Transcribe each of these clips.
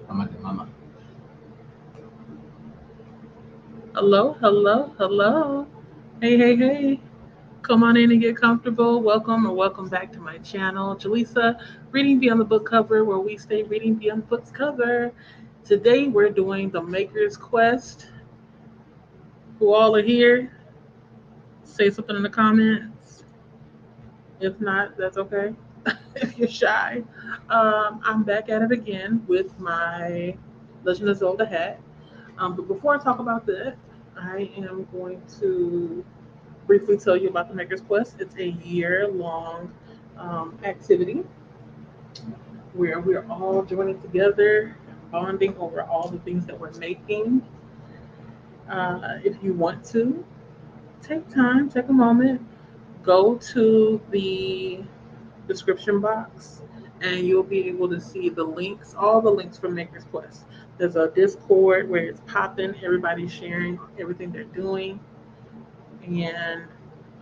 Mama. Hello, hello, hello. Hey, hey, hey. Come on in and get comfortable. Welcome or welcome back to my channel, Jaleesa, Reading Beyond the Book Cover, where we stay reading beyond the book's cover. Today we're doing the Maker's Quest. Who all are here? Say something in the comments. If not, that's okay. If you're shy. I'm back at it again with my Legend of Zelda hat. But before I talk about that, I am going to briefly tell you about the Maker's Quest. It's a year-long activity where we're all joining together, bonding over all the things that we're making. If you want to, take time, take a moment, go to the description box, and you'll be able to see the links, all the links for Maker's Quest. There's a Discord where it's popping, everybody's sharing everything they're doing, and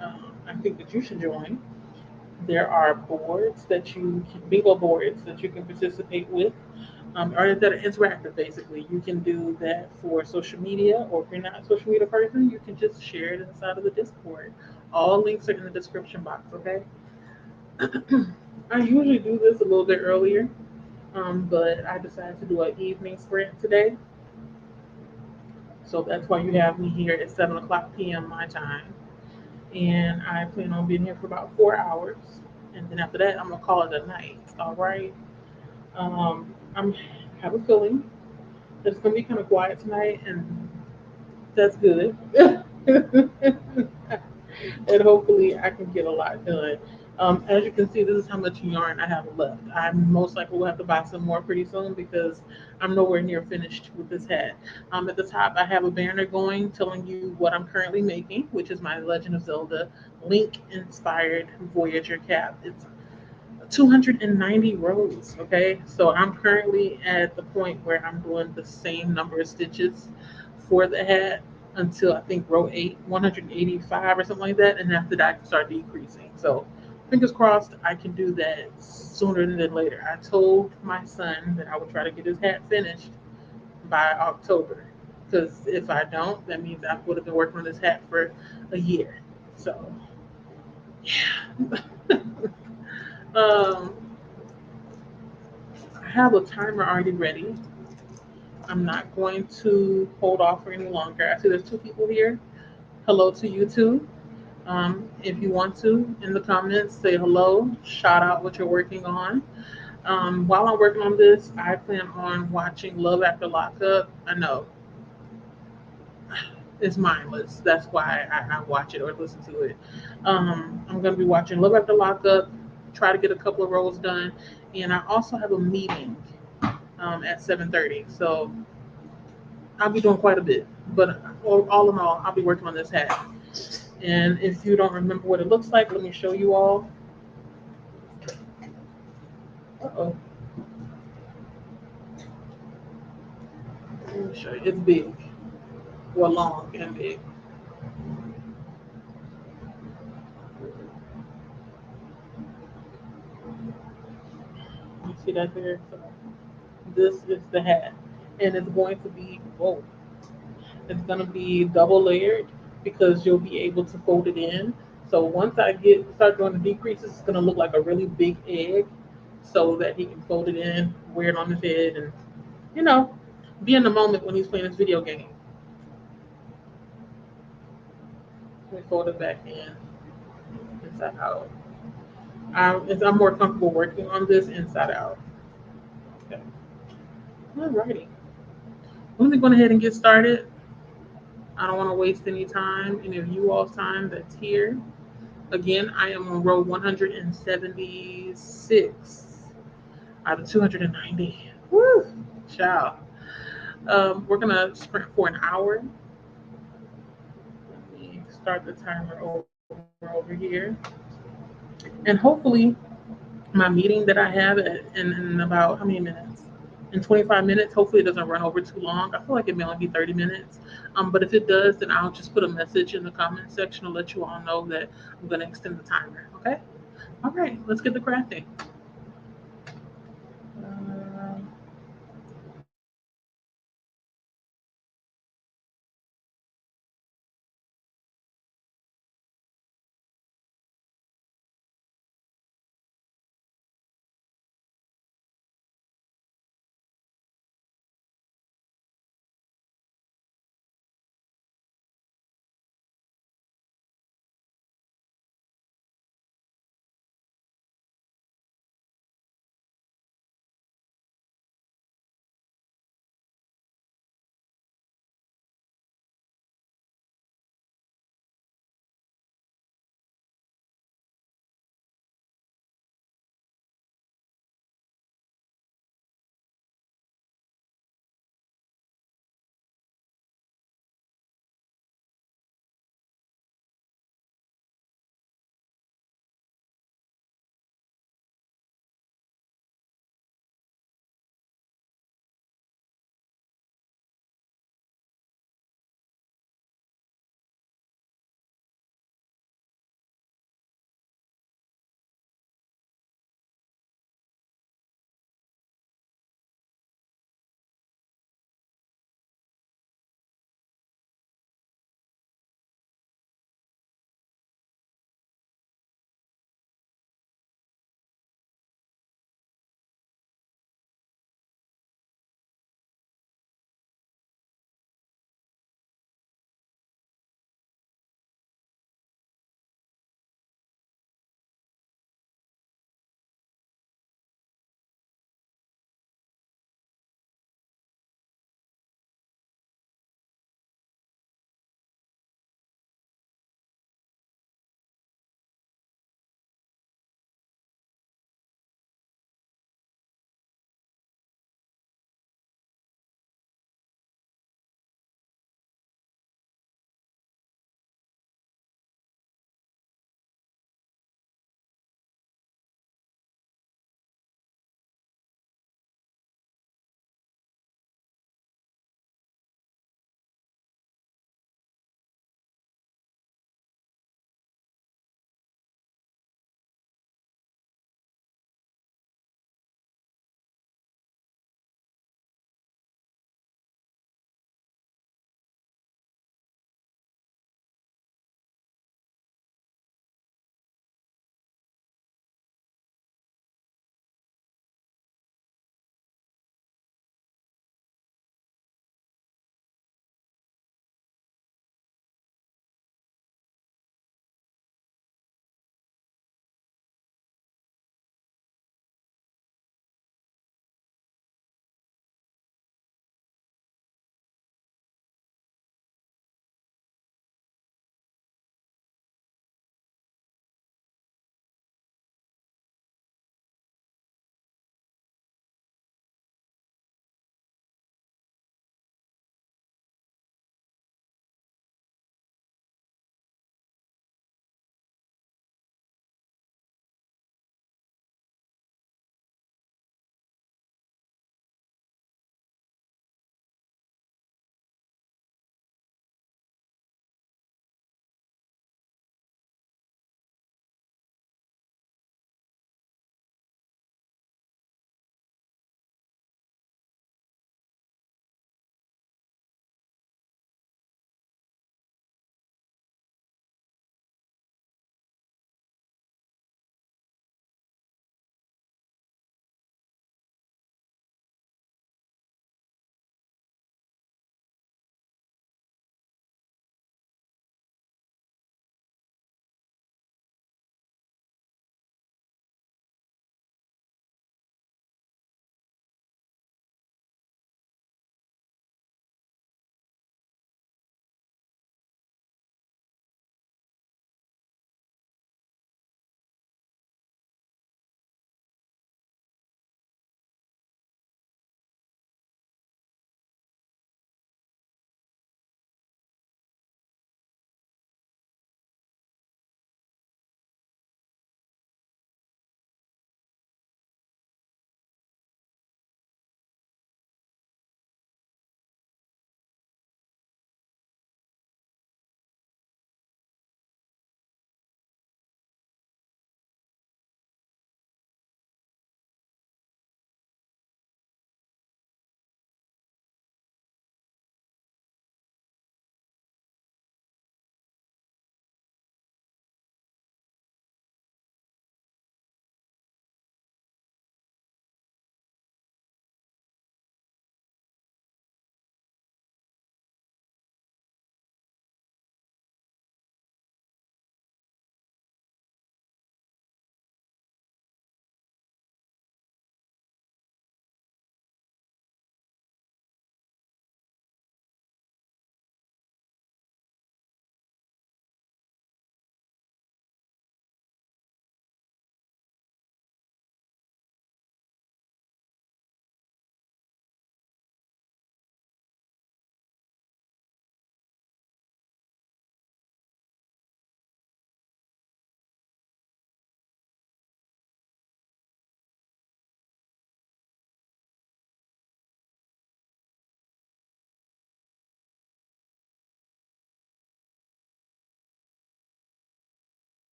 I think that you should join. There are boards that you can, bingo boards that you can participate with, or that are interactive. Basically, you can do that for social media, or if you're not a social media person, you can just share it inside of the Discord. All links are in the description box. Okay. I usually do this a little bit earlier, but I decided to do an evening sprint today, so that's why you have me here at 7 o'clock p.m. my time, and I plan on being here for about 4 hours, and then after that, I'm gonna call it a night. All right. I'm have a feeling that it's gonna be kind of quiet tonight, and that's good. And hopefully I can get a lot done. As you can see, this is how much yarn I have left. I most likely will have to buy some more pretty soon because I'm nowhere near finished with this hat. At the top, I have a banner going telling you what I'm currently making, which is my Legend of Zelda Link inspired Voyager cap. It's 290 rows. Okay, so I'm currently at the point where I'm doing the same number of stitches for the hat until I think row 8, 185 or something like that, and after that I can start decreasing. So fingers crossed I can do that sooner than later. I told my son that I would try to get his hat finished by October, because if I don't, that means I would have been working on this hat for a year. So yeah. um, I have a timer already ready. I'm not going to hold off for any longer. I see there's two people here. Hello to you too. If you want to, in the comments, say hello, shout out what you're working on. While I'm working on this, I plan on watching Love After Lockup. I know it's mindless. That's why I watch it or listen to it. I'm going to be watching Love After Lockup, try to get a couple of roles done, and I also have a meeting at 7:30. So I'll be doing quite a bit. But all in all, I'll be working on this hat. And if you don't remember what it looks like, let me show you all. Uh-oh. Let me show you. It's big. Well, long and big. You see that there? So this is the hat. And it's going to be, whoa, it's going to be double layered because you'll be able to fold it in. So once I start doing the decreases, it's going to look like a really big egg so that he can fold it in, wear it on his head, and, you know, be in the moment when he's playing his video game. We fold it back in, inside out. I'm more comfortable working on this inside out. Okay. Alrighty. Let me go ahead and get started. I don't want to waste any of you all's time that's here. Again, I am on row 176 out of 290. Woo! Ciao. We're going to sprint for an hour. Let me start the timer over here. And hopefully, my meeting that I have in about how many minutes? In 25 minutes. Hopefully, it doesn't run over too long. I feel like it may only be 30 minutes. But if it does, then I'll just put a message in the comment section to let you all know that I'm going to extend the timer. Okay? All right, let's get the crafting. Um,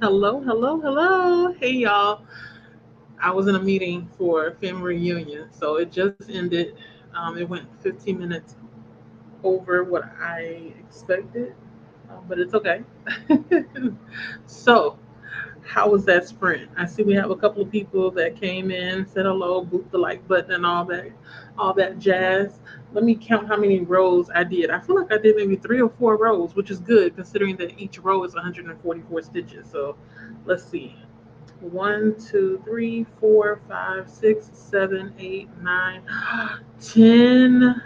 Hello, hello, hello. Hey, y'all. I was in a meeting for family reunion, so it just ended. It went 15 minutes over what I expected, but it's okay. So, how was that sprint? I see we have a couple of people that came in, said hello, booped the like button, and all that jazz. Let me count how many rows I did. I feel like I did maybe 3 or 4 rows, which is good considering that each row is 144 stitches. So, let's see. 1, 2, 3, 4, 5, 6, 7, 8, 9, 10,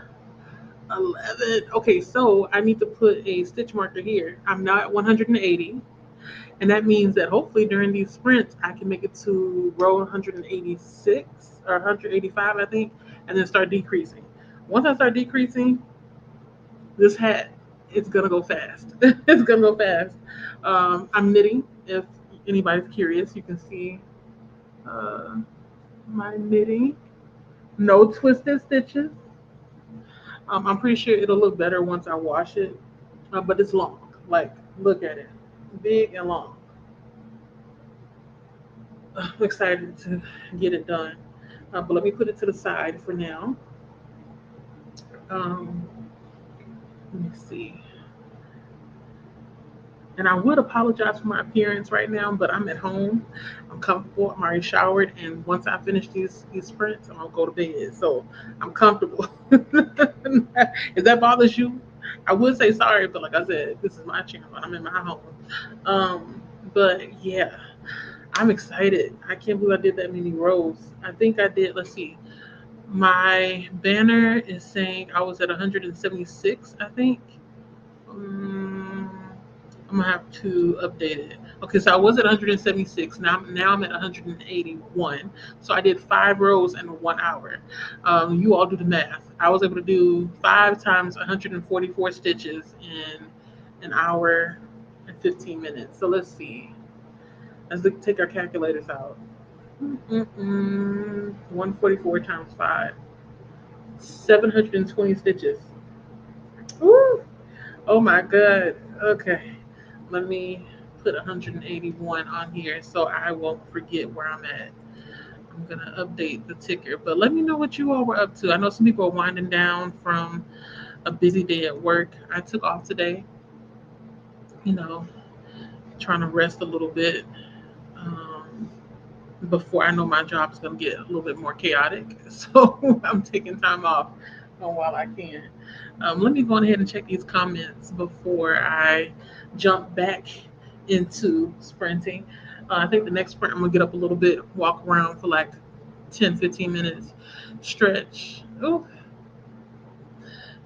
11. Okay, so I need to put a stitch marker here. I'm now at 180. And that means that hopefully during these sprints, I can make it to row 186 or 185, I think, and then start decreasing. Once I start decreasing, this hat, it's gonna go fast. It's gonna go fast. I'm knitting. If anybody's curious, you can see uh, my knitting. No twisted stitches. I'm pretty sure it'll look better once I wash it, but it's long. Like, look at it, big and long. I'm excited to get it done. But let me put it to the side for now. Um, let me see. And I would apologize for my appearance right now, but I'm at home. I'm comfortable. I'm already showered, and once I finish these sprints, I'm gonna go to bed. So I'm comfortable. If that bothers you, I would say sorry, but like I said, this is my channel. I'm in my home. But yeah, I'm excited. I can't believe I did that many rows. I think I did. Let's see. My banner is saying I was at 176, I think. Um, I'm gonna have to update it. Okay, so I was at 176. Now I'm at 181. So I did 5 rows in 1 hour. You all do the math. I was able to do 5 times 144 stitches in an hour and 15 minutes. So let's see. Take our calculators out. 144 times 5. 720 stitches. Woo! Oh my god. Okay. Let me put 181 on here so I won't forget where I'm at. I'm going to update the ticker. But let me know what you all were up to. I know some people are winding down from a busy day at work. I took off today, you know, trying to rest a little bit. Um, Before I know my job is going to get a little bit more chaotic. So I'm taking time off while I can. Let me go ahead and check these comments before I jump back into sprinting. I think the next sprint, I'm going to get up a little bit, walk around for like 10, 15 minutes, stretch. Oh,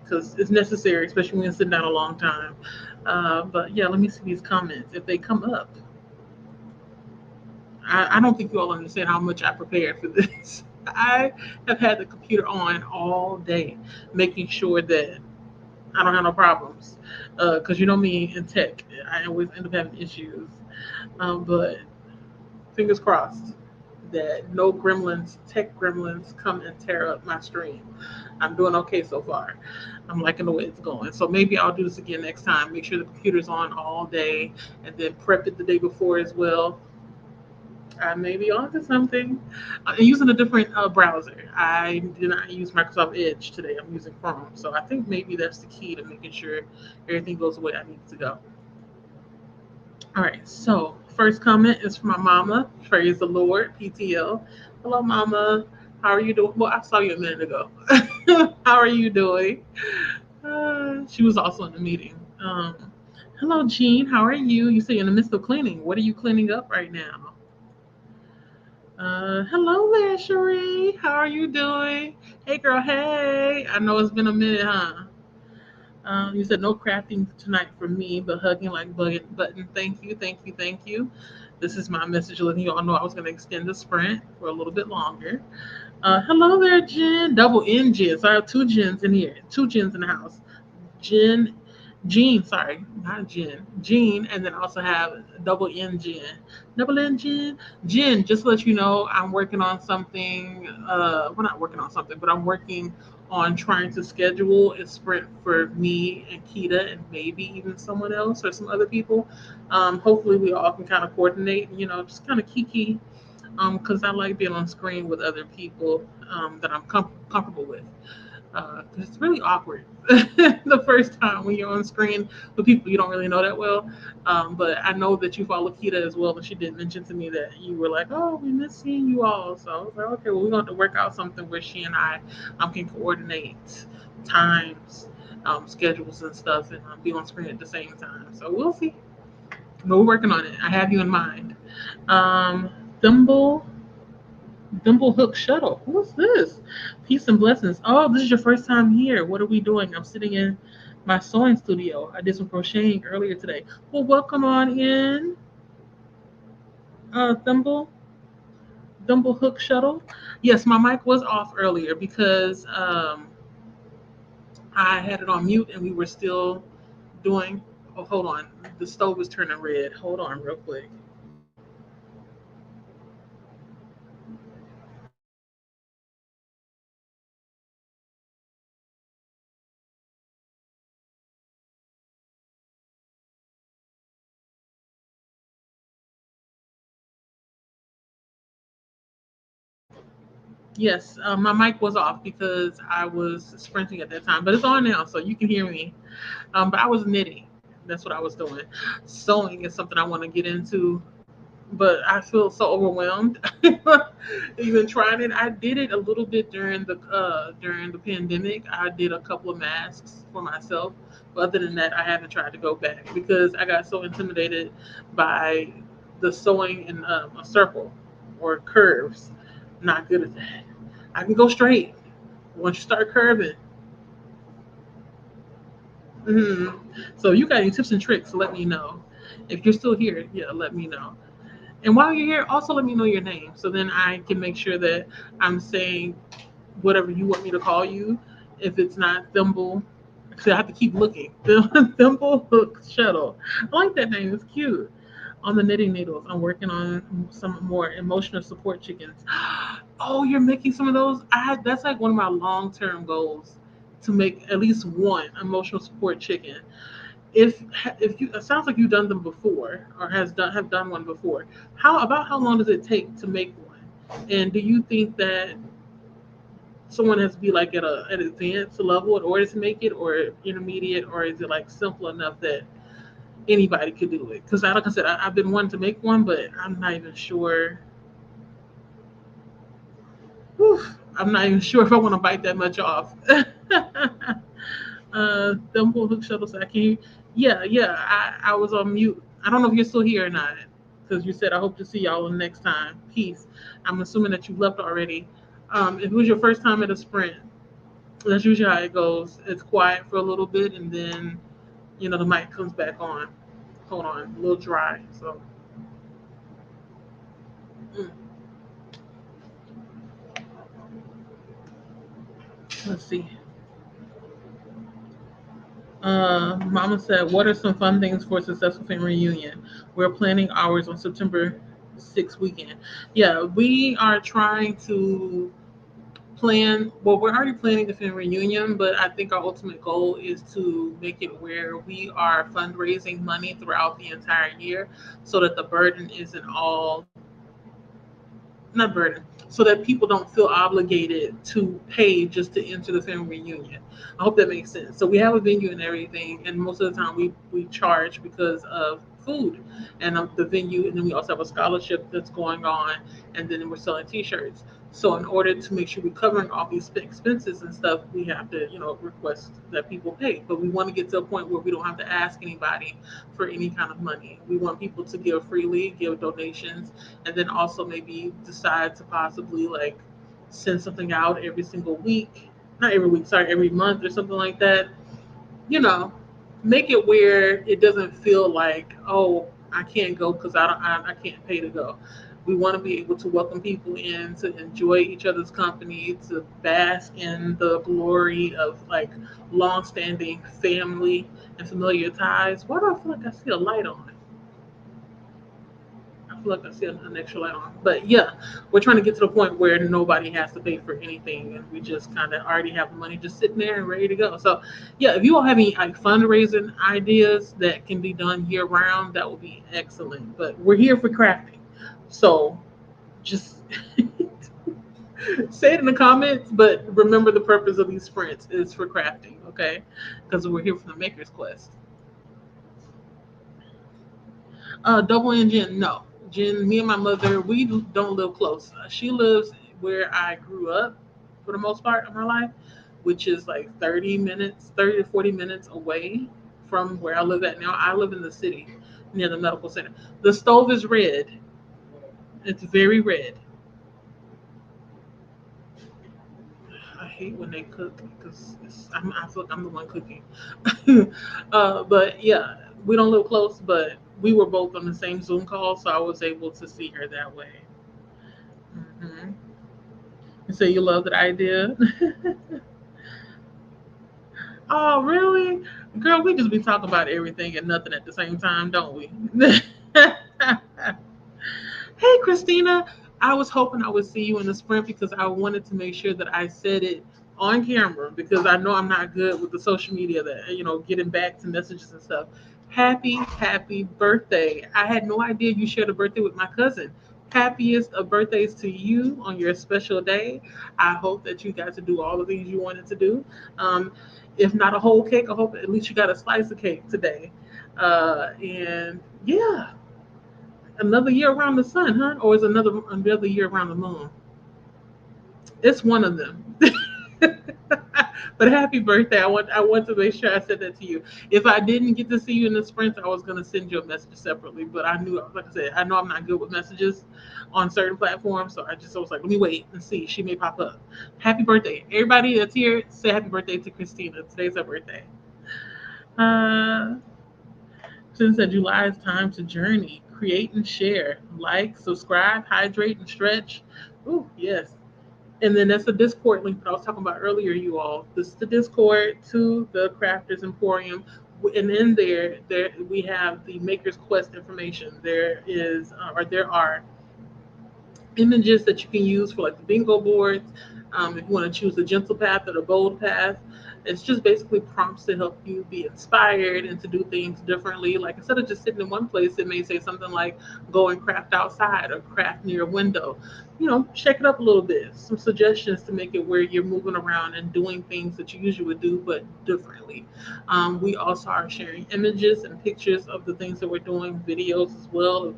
because it's necessary, especially when you're sitting down a long time. But yeah, let me see these comments. If they come up, I don't think you all understand how much I prepared for this. I have had the computer on all day, making sure that I don't have no problems. Because you know me in tech, I always end up having issues. But fingers crossed that no gremlins, tech gremlins, come and tear up my stream. I'm doing okay so far. I'm liking the way it's going. So maybe I'll do this again next time. Make sure the computer's on all day and then prep it the day before as well. I may be onto something. I'm using a different browser. I did not use Microsoft Edge today. I'm using Chrome. So I think maybe that's the key to making sure everything goes the way I need it to go. All right. So first comment is from my mama. Praise the Lord. PTL. Hello, mama. How are you doing? Well, I saw you a minute ago. How are you doing? She was also in the meeting. Hello, Jean. How are you? You say in the midst of cleaning. What are you cleaning up right now? Hello there, Cherie. How are you doing? Hey, girl. Hey. I know it's been a minute, huh? You said no crafting tonight for me, but hugging like button. Thank you, thank you, thank you. This is my message letting you all know I was going to extend the sprint for a little bit longer. Hello there, Jen. Double N Jen. So I have 2 Jens in here. 2 Jens in the house. Jen, Jean, sorry, not Jen. Jean, and then I also have double N Jen. Double N Jen. Jen, just to let you know, I'm working on something. We're not working on something, but I'm working on trying to schedule a sprint for me and Kita and maybe even someone else or some other people. Hopefully, we all can kind of coordinate, just kind of kiki, because I like being on screen with other people that I'm comfortable with. Because it's really awkward the first time when you're on screen with people you don't really know that well. But I know that you follow Kita as well, and she did mention to me that you were like, "Oh, we miss seeing you all." So I was like, "Okay, well, we're going to work out something where she and I can coordinate times, schedules, and stuff, and be on screen at the same time." So we'll see. But we're working on it. I have you in mind. Um, Thimble Hook Shuttle. What's this? Peace and blessings. Oh, this is your first time here. What are we doing? I'm sitting in my sewing studio. I did some crocheting earlier today. Well, welcome on in, Thimble Hook Shuttle. Yes, my mic was off earlier because I had it on mute and we were still doing. Oh, hold on. The stove is turning red. Hold on, real quick. Yes, my mic was off because I was sprinting at that time, but it's on now, so you can hear me. But I was knitting. That's what I was doing. Sewing is something I want to get into, but I feel so overwhelmed. Even trying it, I did it a little bit during the pandemic. I did a couple of masks for myself, but other than that, I haven't tried to go back because I got so intimidated by the sewing in a circle or curves. Not good at that. I can go straight. Once you start curving, hmm so you got any tips and tricks? Let me know. If you're still here, yeah, let me know. And while you're here, also let me know your name so then I can make sure that I'm saying whatever you want me to call you. If it's not Thimble, because I have to keep looking. Thimble Hook Shuttle. I like that name. It's cute. On the knitting needles, I'm working on some more emotional support chickens. Oh, you're making some of those? That's like one of my long term goals to make at least one emotional support chicken. If you, it sounds like you've done them before or have done one before. How long does it take to make one? And do you think that someone has to be like at an advanced level in order to make it, or intermediate, or is it like simple enough that anybody could do it? Because like I said, I've been wanting to make one, but I'm not even sure. Whew, I'm not even sure if I want to bite that much off. Thumble Hook Shuttle said, "Can you?" Yeah, yeah. I was on mute. I don't know if you're still here or not, because you said I hope to see y'all next time. Peace. I'm assuming that you left already. If it was your first time at a sprint, that's usually how it goes. It's quiet for a little bit, and then the mic comes back on. Hold on, a little dry. So mm, let's see. Mama said, "What are some fun things for a successful family reunion? We're planning ours on September 6th weekend." Yeah, we are trying to plan. Well, we're already planning the family reunion, but I think our ultimate goal is to make it where we are fundraising money throughout the entire year, so that the burden isn't all not burden, so that people don't feel obligated to pay just to enter the family reunion. I hope that makes sense. So we have a venue and everything, and most of the time we charge because of food and the venue, and then we also have a scholarship that's going on, and then we're selling T-shirts. So in order to make sure we're covering all these expenses and stuff, we have to, request that people pay. But we want to get to a point where we don't have to ask anybody for any kind of money. We want people to give freely, give donations, and then also maybe decide to possibly like send something out every single week, not every week, sorry, every month or something like that. You know, make it where it doesn't feel like, oh, I can't go because I can't pay to go. We want to be able to welcome people in to enjoy each other's company, to bask in the glory of like long-standing family and familiar ties. Why do I feel like I see a light on? feel like I see an extra light on. But yeah, we're trying to get to the point where nobody has to pay for anything, and we just kind of already have the money just sitting there and ready to go. So yeah, if you all have any like fundraising ideas that can be done year round, that would be excellent. But we're here for crafting, so just say it in the comments. But remember, the purpose of these sprints is for crafting, okay? Because we're here for the Maker's Quest. Double engine, no. Jen, me and my mother, we don't live close. She lives where I grew up for the most part of my life, which is like 30 minutes, 30 to 40 minutes away from where I live at now. I live in the city near the medical center. The stove is red. It's very red. I hate when they cook because I feel like I'm the one cooking. But yeah, we don't live close, but we were both on the same Zoom call, so I was able to see her that way. Hmm. So you love that idea? Oh, really? Girl, we just be talking about everything and nothing at the same time, don't we? Hey, Christina. I was hoping I would see you in the sprint because I wanted to make sure that I said it on camera because I know I'm not good with the social media that, getting back to messages and stuff. Happy birthday. I had no idea you shared a birthday with my cousin. Happiest of birthdays to you on your special day. I hope that you got to do all the things you wanted to do. Um, if not a whole cake, I hope at least you got a slice of cake today. And yeah, another year around the sun, huh? Or is another year around the moon? It's one of them. But happy birthday! I want to make sure I said that to you. If I didn't get to see you in the sprints, I was gonna send you a message separately. But I knew, like I said, I know I'm not good with messages on certain platforms, so I was like, let me wait and see. She may pop up. Happy birthday, everybody that's here! Say happy birthday to Christina. Today's her birthday. Uh, Since that July is time to journey, create and share, like, subscribe, hydrate, and stretch. Ooh, yes. And then that's the Discord link that I was talking about earlier, you all. This is the Discord to the Crafters Emporium. And in there we have the Maker's Quest information. There are images that you can use for like the bingo boards. If you want to choose the gentle path or the bold path, it's just basically prompts to help you be inspired and to do things differently. Like instead of just sitting in one place, it may say something like go and craft outside or craft near a window. Shake it up a little bit. Some suggestions to make it where you're moving around and doing things that you usually would do, but differently. We also are sharing images and pictures of the things that we're doing, videos as well of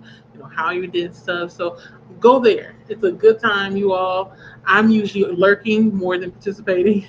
how you did stuff. So go there. It's a good time, you all. I'm usually lurking more than participating.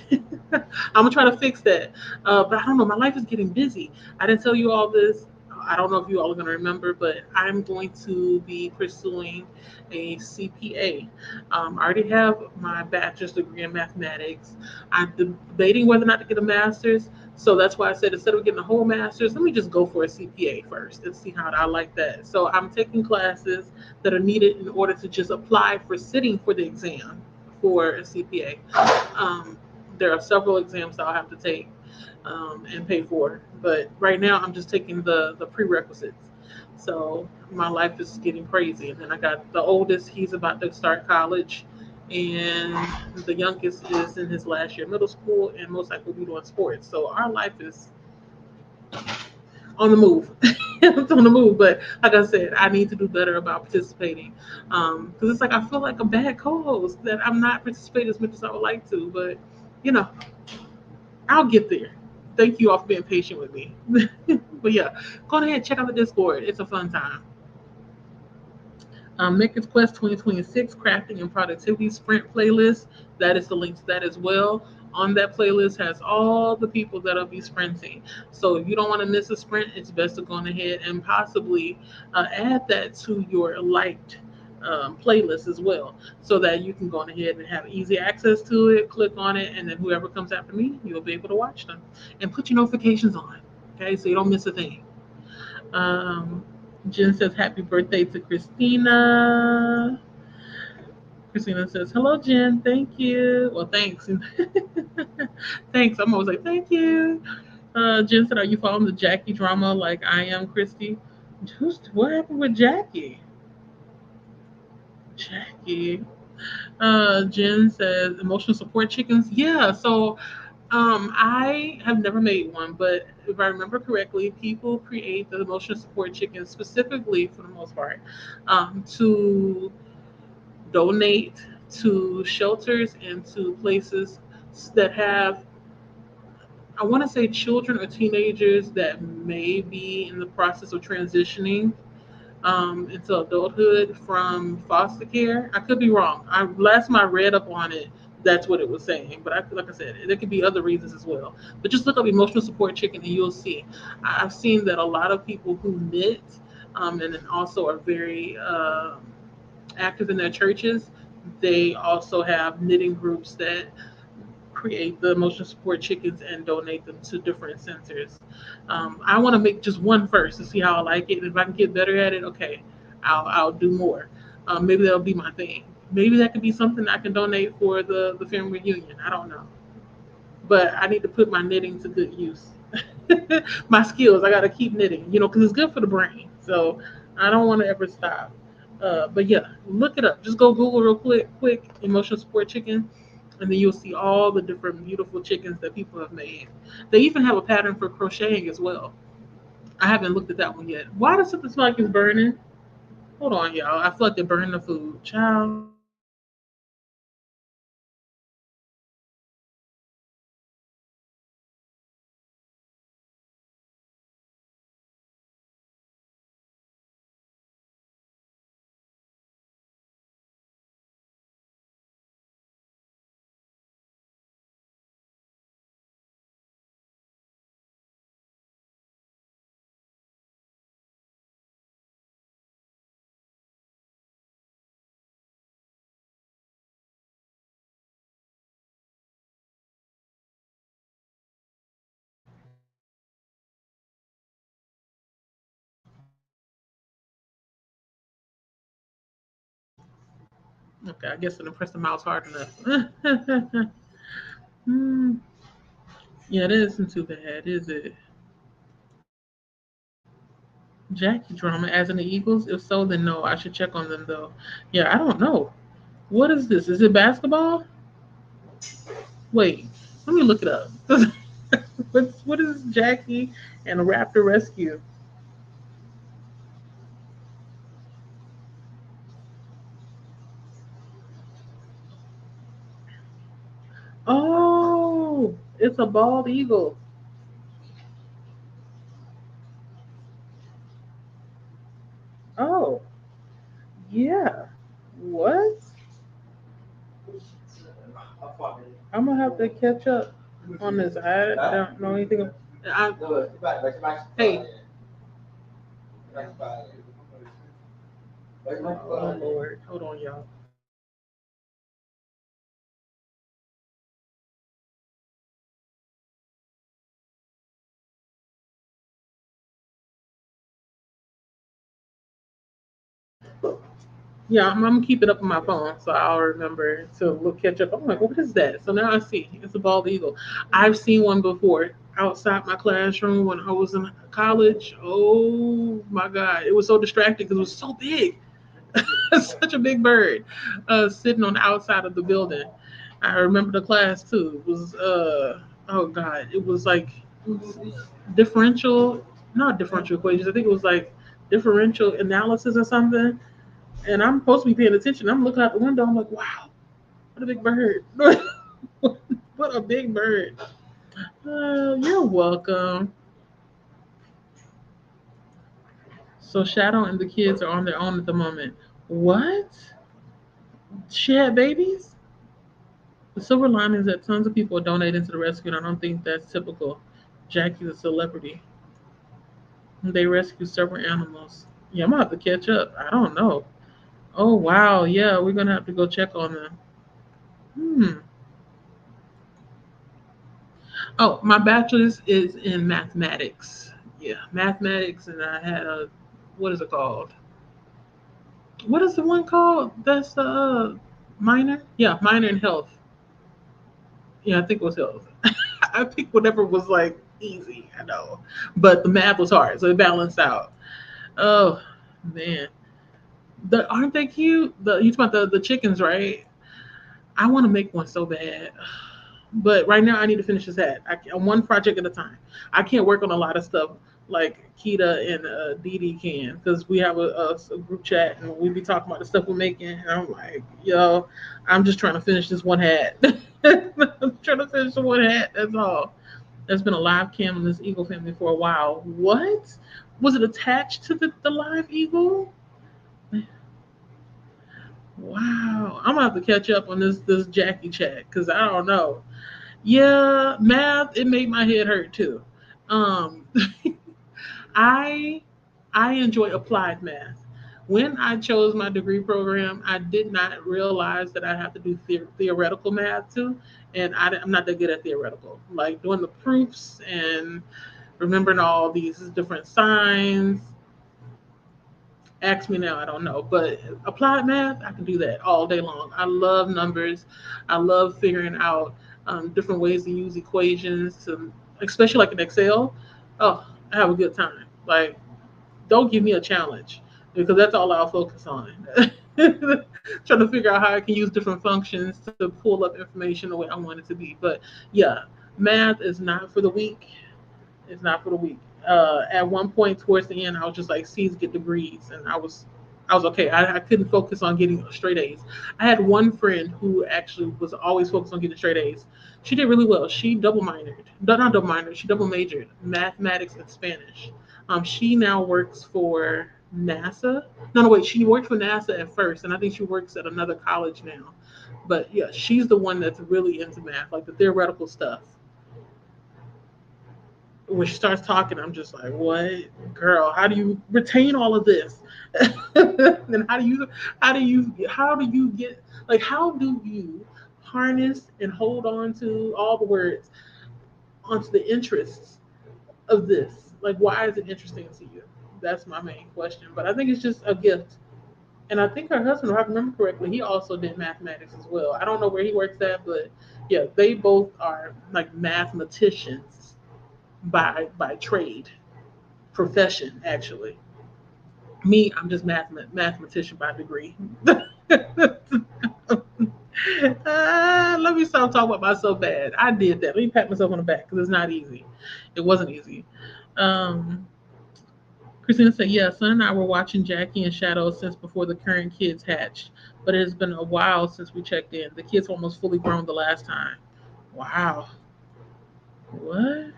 I'm gonna try to fix that. But I don't know. My life is getting busy. I didn't tell you all this. I don't know if you all are going to remember, but I'm going to be pursuing a CPA. I already have my bachelor's degree in mathematics. I'm debating whether or not to get a master's. So that's why I said instead of getting a whole master's, let me just go for a CPA first and see how I like that. So I'm taking classes that are needed in order to just apply for sitting for the exam for a CPA. There are several exams that I'll have to take and pay for, but right now I'm just taking the prerequisites. So my life is getting crazy, and then I got the oldest; he's about to start college, and the youngest is in his last year of middle school, and most likely will be doing sports. So our life is on the move. It's on the move. But like I said, I need to do better about participating. Because it's like I feel like a bad co-host that I'm not participating as much as I would like to. But you know, I'll get there. Thank you all for being patient with me. But yeah, go ahead and check out the Discord. It's a fun time. Maker's Quest 2026 Crafting and Productivity Sprint playlist. That is the link to that as well. On that playlist has all the people that'll be sprinting. So if you don't want to miss a sprint, it's best to go on ahead and possibly add that to your liked playlist as well, so that you can go on ahead and have easy access to it. Click on it, and then whoever comes after me, you'll be able to watch them and put your notifications on. Okay, so you don't miss a thing. Um, Jen says happy birthday to Christina. Christina says, hello, Jen. Thank you. Well, thanks. Thanks. I'm always like, thank you. Jen said, are you following the Jackie drama like I am, Christy? What happened with Jackie? Jackie. Jen says emotional support chickens. Yeah, so I have never made one, but if I remember correctly, people create the emotional support chickens specifically, for the most part, to donate to shelters and to places that have, I want to say, children or teenagers that may be in the process of transitioning into adulthood from foster care. I could be wrong. Last time I read up on it, that's what it was saying. But like I said, there could be other reasons as well. But just look up emotional support chicken and you'll see. I've seen that a lot of people who knit and then also are very active in their churches, they also have knitting groups that create the emotional support chickens and donate them to different centers. I want to make just one first to see how I like it. And if I can get better at it, okay, I'll do more. Maybe that'll be my thing. Maybe that could be something I can donate for the family reunion. I don't know, but I need to put my knitting to good use. My skills, I got to keep knitting, because it's good for the brain. So I don't want to ever stop. But yeah, look it up. Just go Google real quick, emotional support chicken, and then you'll see all the different beautiful chickens that people have made. They even have a pattern for crocheting as well. I haven't looked at that one yet. Why does something smell like it's burning? Hold on, y'all. I feel like they're burning the food. Child. Okay, I guess I didn't press the mouse hard enough. Hmm. Yeah, it isn't too bad, is it? Jackie drama, as in the Eagles? If so, then no. I should check on them though. Yeah, I don't know. What is this? Is it basketball? Wait, let me look it up. What is Jackie and a Raptor Rescue? Oh, it's a bald eagle. Oh, yeah. What? I'm gonna have to catch up on this. I don't know anything. I, hey, oh Lord, hold on, y'all. Yeah, I'm gonna keep it up on my phone so I'll remember to look catch up. I'm like, what is that? So now I see it's a bald eagle. I've seen one before outside my classroom when I was in college. Oh my God, it was so distracting because it was so big. Such a big bird sitting on the outside of the building. I remember the class too. It was oh God, it was like differential, not differential equations. I think it was like differential analysis or something. And I'm supposed to be paying attention. I'm looking out the window. I'm like, wow, what a big bird. What a big bird. You're welcome. So Shadow and the kids are on their own at the moment. What? She had babies? The silver lining is that tons of people are donating to the rescue, and I don't think that's typical. Jackie's a celebrity. They rescue several animals. Yeah, I'm gonna have to catch up. I don't know. Oh wow, yeah, we're gonna have to go check on them. Hmm. Oh, my bachelor's is in mathematics. Yeah, mathematics, and I had a, what is it called? What is the one called? That's the minor. Yeah, minor in health. Yeah, I think it was health. I think whatever was like easy. I know, but the math was hard, so it balanced out. Oh man, Aren't they cute? You talking about the chickens, right? I want to make one so bad. But right now, I need to finish this hat. One project at a time. I can't work on a lot of stuff like Kita and Dee Dee can because we have a group chat and we be talking about the stuff we're making. And I'm like, yo, I'm just trying to finish this one hat. I'm trying to finish the one hat. That's all. There's been a live cam in this eagle family for a while. What? Was it attached to the live eagle? Wow. I'm gonna have to catch up on this Jackie chat because I don't know. Yeah, math, it made my head hurt too. Um, I I enjoy applied math. When I chose my degree program, I did not realize that I have to do theoretical math too, and I'm not that good at theoretical. Like doing the proofs and remembering all these different signs. Ask me now, I don't know. But applied math, I can do that all day long. I love numbers. I love figuring out different ways to use equations, especially like in Excel. Oh, I have a good time. Like, don't give me a challenge because that's all I'll focus on. Trying to figure out how I can use different functions to pull up information the way I want it to be. But yeah, math is not for the weak. It's not for the weak. At one point towards the end, I was just like, C's get degrees, and I was okay. I couldn't focus on getting straight A's. I had one friend who actually was always focused on getting straight A's. She did really well. She double minored, not double minored. She double majored, mathematics and Spanish. She now works for NASA. No, no, wait. She worked for NASA at first, and I think she works at another college now. But yeah, she's the one that's really into math, like the theoretical stuff. When she starts talking, I'm just like, "What, girl? How do you retain all of this? And how do you get like how do you harness and hold on to all the words onto the interests of this? Like, why is it interesting to you? That's my main question. But I think it's just a gift. And I think her husband, if I remember correctly, he also did mathematics as well. I don't know where he works at, but yeah, they both are like mathematicians by trade, profession actually. Me, I'm just mathematician by degree. Let me stop talking about myself bad. I did that. Let me pat myself on the back because it's not easy. It wasn't easy. Um, Christina said, "Yeah, son and I were watching Jackie and Shadow since before the current kids hatched, but it has been a while since we checked in. The kids were almost fully grown the last time." Wow. What?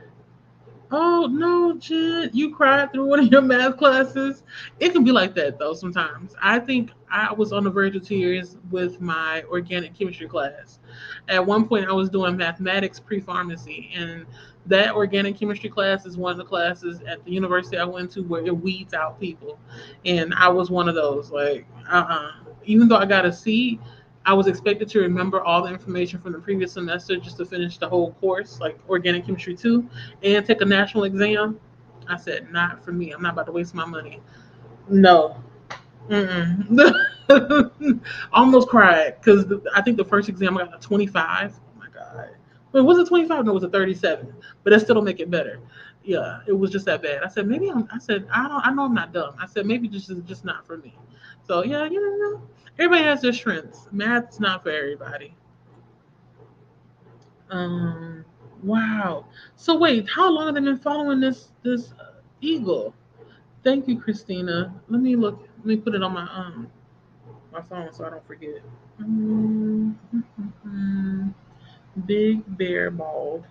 Oh no, Jen, you cried through one of your math classes. It can be like that though sometimes. I think I was on the verge of tears with my organic chemistry class. At one point I was doing mathematics pre-pharmacy and that organic chemistry class is one of the classes at the university I went to where it weeds out people. And I was one of those like even though I got a C, I was expected to remember all the information from the previous semester just to finish the whole course, like organic chemistry 2 and take a national exam. I said, not for me. I'm not about to waste my money. No. Mm-mm. Almost cried because I think the first exam I got a 25. Oh my God. Wait, was it 25? No, it was a 37. But that still don't make it better. Yeah, it was just that bad. I said, I said, I know I'm not dumb. I said, maybe this is just not for me. So yeah, everybody has their strengths. Math's not for everybody. Um, wow. So wait, how long have they been following this eagle? Thank you, Christina. Let me look. Let me put it on my phone so I don't forget. Mm, Big bear bald.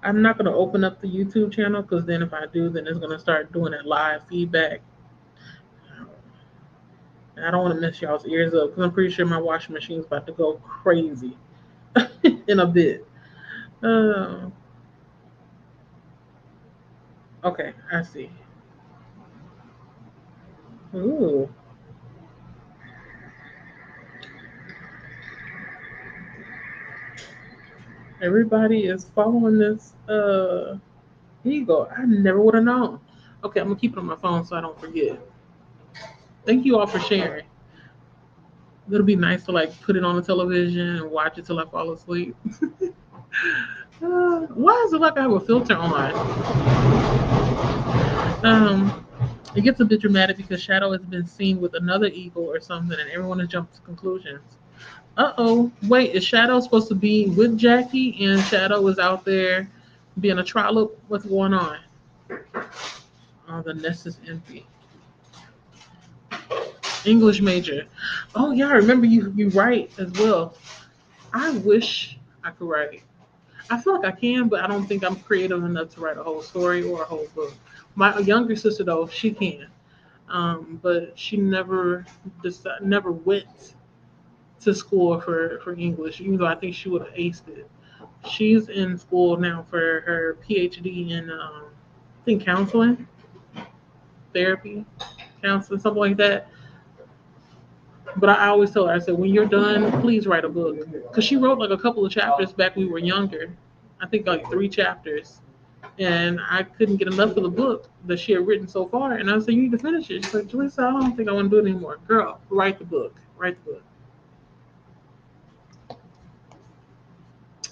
I'm not gonna open up the YouTube channel because then if I do, then it's gonna start doing that live feedback. And I don't want to mess y'all's ears up because I'm pretty sure my washing machine's about to go crazy in a bit. Uh, okay, I see. Ooh. Everybody is following this eagle. I never would have known. Okay, I'm gonna keep it on my phone so I don't forget. Thank you all for sharing. It'll be nice to like put it on the television and watch it till I fall asleep. Why is it like I have a filter on? It gets a bit dramatic because Shadow has been seen with another eagle or something, and everyone has jumped to conclusions. Uh-oh. Wait, is Shadow supposed to be with Jackie and Shadow is out there being a trollop? What's going on? Oh, the nest is empty. English major. Oh yeah, I remember you write as well. I wish I could write. I feel like I can, but I don't think I'm creative enough to write a whole story or a whole book. My younger sister though, she can. But she never went to school for English, even though I think she would have aced it. She's in school now for her PhD in I think counseling, therapy, counseling, something like that. But I always tell her, I said, when you're done, please write a book. Because she wrote like a couple of chapters back when we were younger. I think like 3 chapters. And I couldn't get enough of the book that she had written so far. And I said, you need to finish it. She's like, Julissa, I don't think I want to do it anymore. Girl, write the book. Write the book.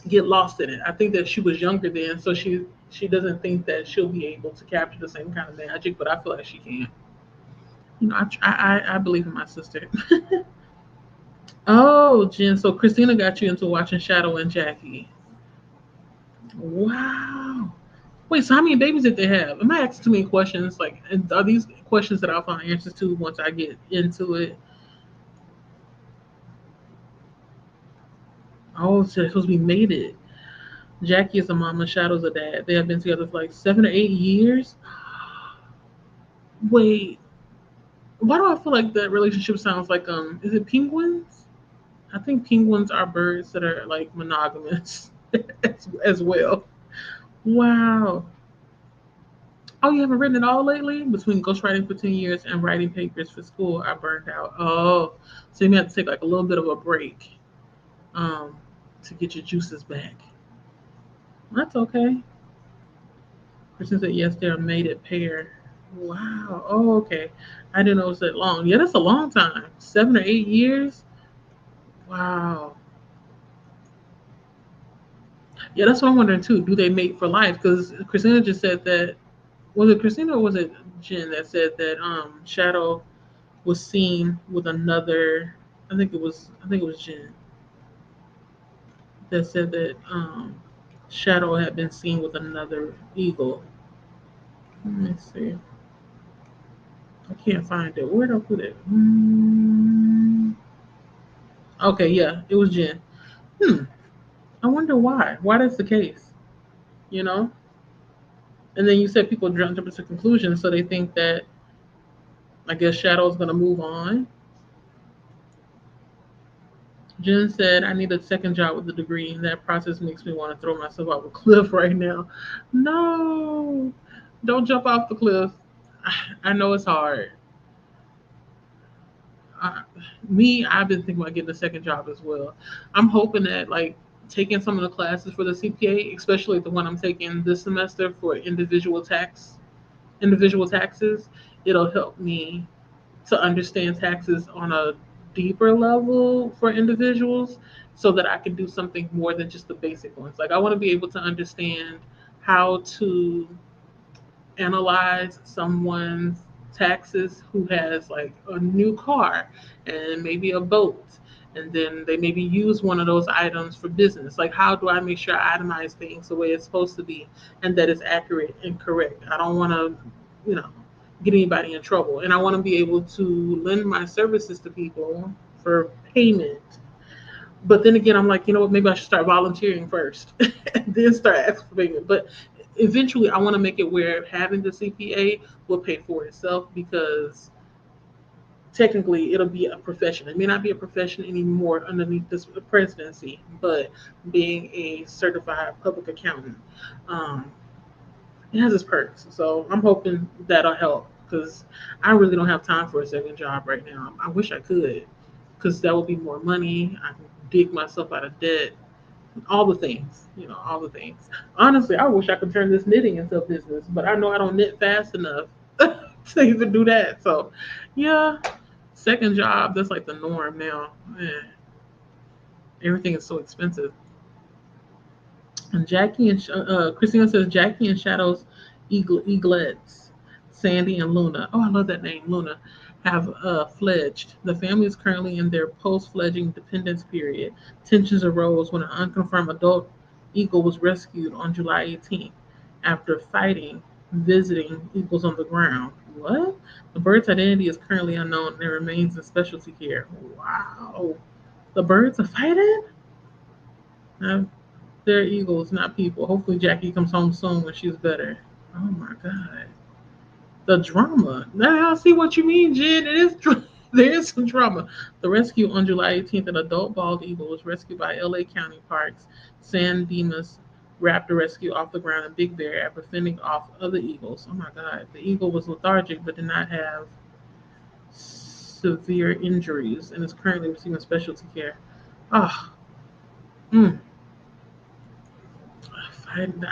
Get lost in it. I think that she was younger then, so she doesn't think that she'll be able to capture the same kind of magic, but I feel like she can. You know, I believe in my sister. Oh, Jen, so Christina got you into watching Shadow and Jackie. Wow. Wait, so how many babies did they have? Am I asking too many questions? Like, and are these questions that I'll find answers to once I get into it? Oh, so it's supposed to be mated. Jackie is a mama, Shadow's a dad. They have been together for like 7 or 8 years. Wait, why do I feel like that relationship sounds like is it penguins? I think penguins are birds that are like monogamous as well. Wow. Oh, you haven't written at all lately? Between ghostwriting for 10 years and writing papers for school, I burned out. Oh, so you may have to take like a little bit of a break um, to get your juices back. That's okay. Person said yes, they're a mated pair. Wow. Oh, okay. I didn't know it was that long. Yeah, that's a long time. 7 or 8 years. Wow. Yeah, that's what I'm wondering too. Do they mate for life? Because Christina just said that. Was it Christina or was it Jen that said that Shadow was seen with another? I think it was Jen that said that Shadow had been seen with another eagle. Let me see. I can't find it. Where'd I put it? Okay, yeah, it was Jen. Hmm. I wonder why. Why that's the case. You know. And then you said people jump to conclusions, so they think that I guess Shadow's gonna move on. Jen said, I need a second job with a degree, and that process makes me want to throw myself off a cliff right now. No, don't jump off the cliff. I know it's hard. I, I've been thinking about getting a second job as well. I'm hoping that, like, taking some of the classes for the CPA, especially the one I'm taking this semester for individual taxes, it'll help me to understand taxes on a deeper level for individuals so that I can do something more than just the basic ones. Like I want to be able to understand how to analyze someone's taxes who has like a new car and maybe a boat and then they maybe use one of those items for business. Like how do I make sure I itemize things the way it's supposed to be and that it's accurate and correct? I don't want to, you know, get anybody in trouble. And I want to be able to lend my services to people for payment. But then again, I'm like, you know what? Maybe I should start volunteering first, and then start asking for payment. But eventually, I want to make it where having the CPA will pay for itself because technically it'll be a profession. It may not be a profession anymore underneath this presidency, but being a certified public accountant, um, it has its perks. So I'm hoping that'll help because I really don't have time for a second job right now. I wish I could because that would be more money. I can dig myself out of debt. All the things, all the things. Honestly, I wish I could turn this knitting into a business, but I know I don't knit fast enough to even do that. So, yeah, second job, that's like the norm now. Man, everything is so expensive. And Christina says Jackie and Shadow's eaglets Sandy and Luna. Oh, I love that name, Luna. Have fledged. The family is currently in their post-fledging dependence period. Tensions arose when an unconfirmed adult eagle was rescued on July 18th after fighting visiting eagles on the ground. What? The bird's identity is currently unknown and it remains in specialty care. Wow. The birds are fighting? Now, they're eagles, not people. Hopefully, Jackie comes home soon when she's better. Oh my God. The drama. Now I see what you mean, Jen. It is there is some drama. The rescue on July 18th, an adult bald eagle was rescued by LA County Parks San Dimas Raptor Rescue off the ground in Big Bear after fending off other eagles. Oh my God. The eagle was lethargic but did not have severe injuries and is currently receiving specialty care. Ah, mm,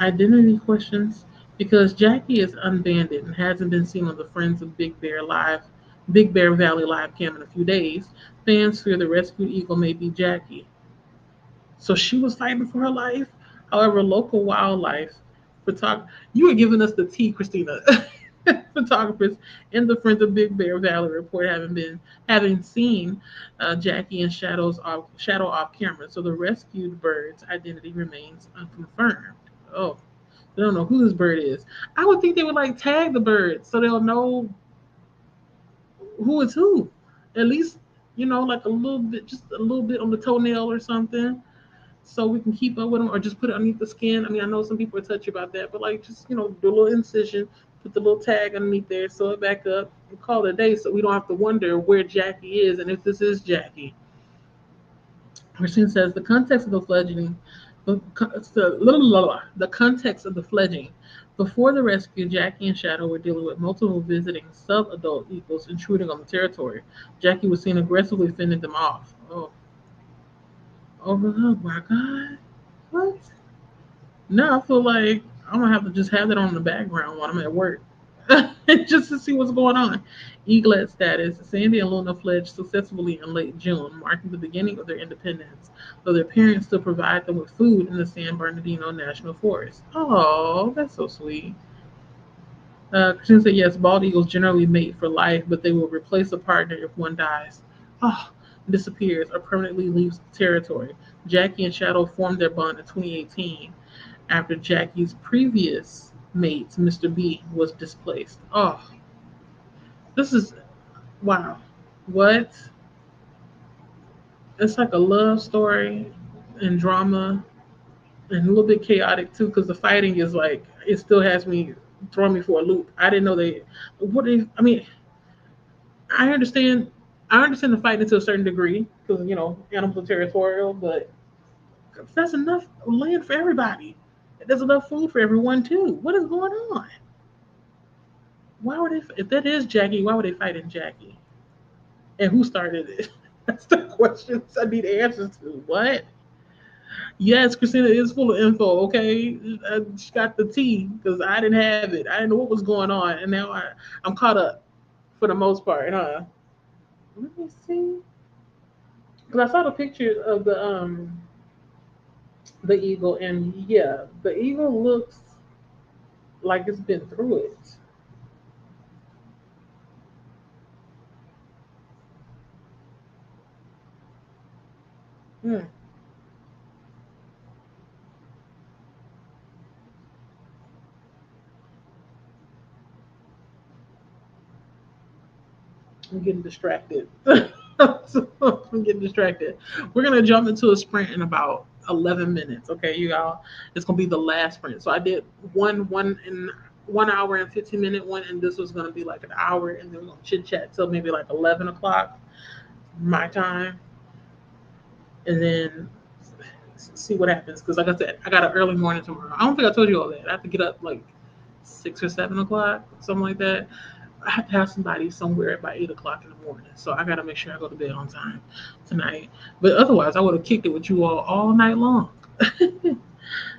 identity questions because Jackie is unbanded and hasn't been seen on the Friends of Big Bear Valley live cam in a few days. Fans fear the rescued eagle may be Jackie. So she was fighting for her life. However, local wildlife photog you are giving us the tea, Christina. Photographers in the Friends of Big Bear Valley report having seen Jackie and shadow off camera. So the rescued bird's identity remains unconfirmed. Oh, they don't know who this bird is. I would think they would like tag the bird so they'll know who is who. At least, like a little bit, just a little bit on the toenail or something so we can keep up with them, or just put it underneath the skin. I mean, I know some people are touchy about that, but like just do a little incision, put the little tag underneath there, sew it back up, and call it a day, so we don't have to wonder where Jackie is and if this is Jackie. Christine says the context of the fledgling, the context of the fledging. Before the rescue, Jackie and Shadow were dealing with multiple visiting sub-adult eagles intruding on the territory. Jackie was seen aggressively fending them off. Oh, oh my God! What? Now I feel like I'm gonna have to just have that on the background while I'm at work, just to see what's going on. Eaglet status: Sandy and Luna fledged successfully in late June, marking the beginning of their independence, though their parents still provide them with food in the San Bernardino National Forest. Oh, that's so sweet. Christine said yes, bald eagles generally mate for life, but they will replace a partner if one dies. Oh, disappears or permanently leaves the territory. Jackie and Shadow formed their bond in 2018 after Jackie's previous mate, Mr. B, was displaced. Oh, this is wow. What? It's like a love story and drama and a little bit chaotic too because the fighting is like it still has me throwing me for a loop. I didn't know they what they, I mean, I understand I understand the fighting to a certain degree because animals are territorial, but that's enough land for everybody. There's enough food for everyone too. What is going on? Why would they? If that is Jackie, why would they fight in Jackie? And who started it? That's the questions I need answers to. What? Yes, Christina is full of info. Okay, she got the tea because I didn't have it. I didn't know what was going on, and now I'm caught up for the most part, huh? Let me see. Because I saw the pictures of the eagle, and yeah, the eagle looks like it's been through it. Hmm. I'm getting distracted. I'm getting distracted. We're gonna jump into a sprint in about 11 minutes. Okay, you all. It's gonna be the last sprint. So I did one in 1 hour and 15 minute one, and this was gonna be like an hour, and then we're gonna chit chat till maybe like 11 o'clock my time, and then see what happens. Because like I said, I got an early morning tomorrow. I don't think I told you all that. I have to get up like 6 or 7 o'clock, something like that. I have to have somebody somewhere by 8 o'clock in the morning. So I got to make sure I go to bed on time tonight. But otherwise, I would have kicked it with you all night long.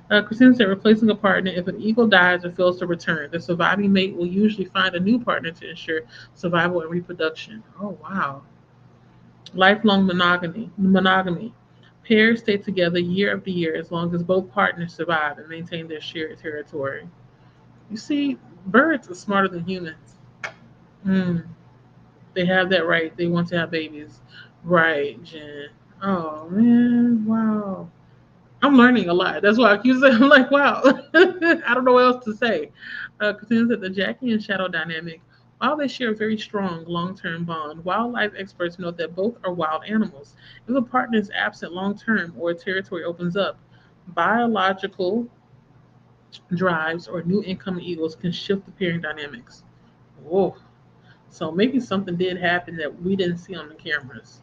Christina said, replacing a partner, if an eagle dies or fails to return, the surviving mate will usually find a new partner to ensure survival and reproduction. Oh, wow. Lifelong monogamy. Pairs stay together year after year as long as both partners survive and maintain their shared territory. You see, birds are smarter than humans. Mm, they have that right. They want to have babies. Right, Jen. Oh man, wow. I'm learning a lot. That's why I keep saying I'm like, wow. I don't know what else to say. Considers that the Jackie and Shadow dynamic, while they share a very strong long-term bond, wildlife experts note that both are wild animals. If a partner is absent long-term or a territory opens up, biological drives or new incoming eagles can shift the pairing dynamics. Whoa. So maybe something did happen that we didn't see on the cameras.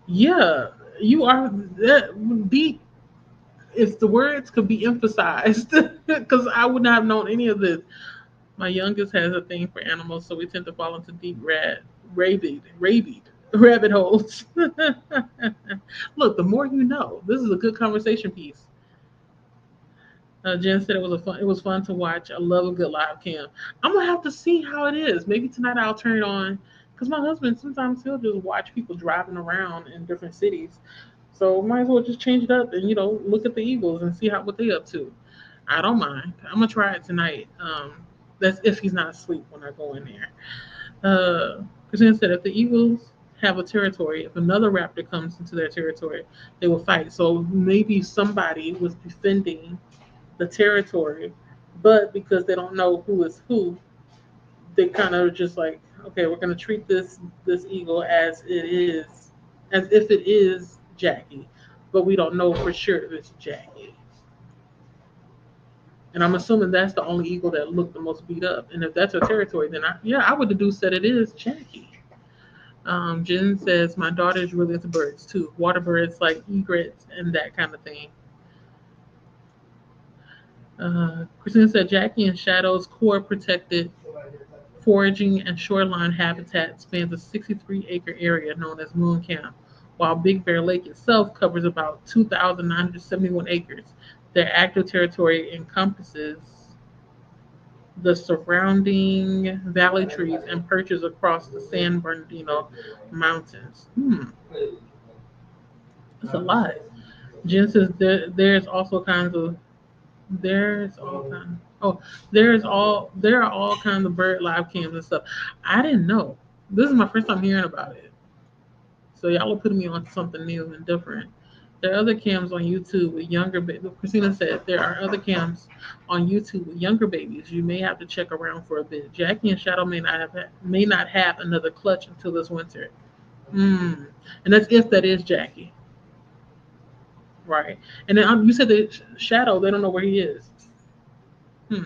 Yeah, you are that deep if the words could be emphasized, because I would not have known any of this. My youngest has a thing for animals, so we tend to fall into deep rabbit holes. Look, the more you know. This is a good conversation piece. Jen said it was fun to watch. I love a good live cam. I'm gonna have to see how it is. Maybe tonight I'll turn it on because my husband sometimes he'll just watch people driving around in different cities. So might as well just change it up and look at the Eagles and see how what they up to. I don't mind. I'm gonna try it tonight. That's if he's not asleep when I go in there. Christina said if the Eagles have a territory, if another raptor comes into their territory, they will fight. So maybe somebody was defending the territory, but because they don't know who is who, they kind of just like, okay, we're going to treat this eagle as it is, as if it is Jackie, but we don't know for sure if it's Jackie. And I'm assuming that's the only eagle that looked the most beat up. And if that's her territory, then I would deduce that it is Jackie. Jen says my daughter is really into birds too, water birds like egrets and that kind of thing. Christina said Jackie and Shadow's core protected foraging and shoreline habitat spans a 63-acre area known as Moon Camp, while Big Bear Lake itself covers about 2,971 acres. Their active territory encompasses the surrounding valley trees and perches across the San Bernardino Mountains. That's a lot. Jen says there's also kinds of there's all kind. Oh, there are all kinds of bird live cams and stuff. I didn't know. This is my first time hearing about it. So y'all are putting me on something new and different. There are other cams on YouTube with younger babies. Christina said there are other cams on YouTube with younger babies. You may have to check around for a bit. Jackie and Shadow may not have another clutch until this winter. Hmm. And that's if that is Jackie, right? And then you said that Shadow, they don't know where he is. Hmm.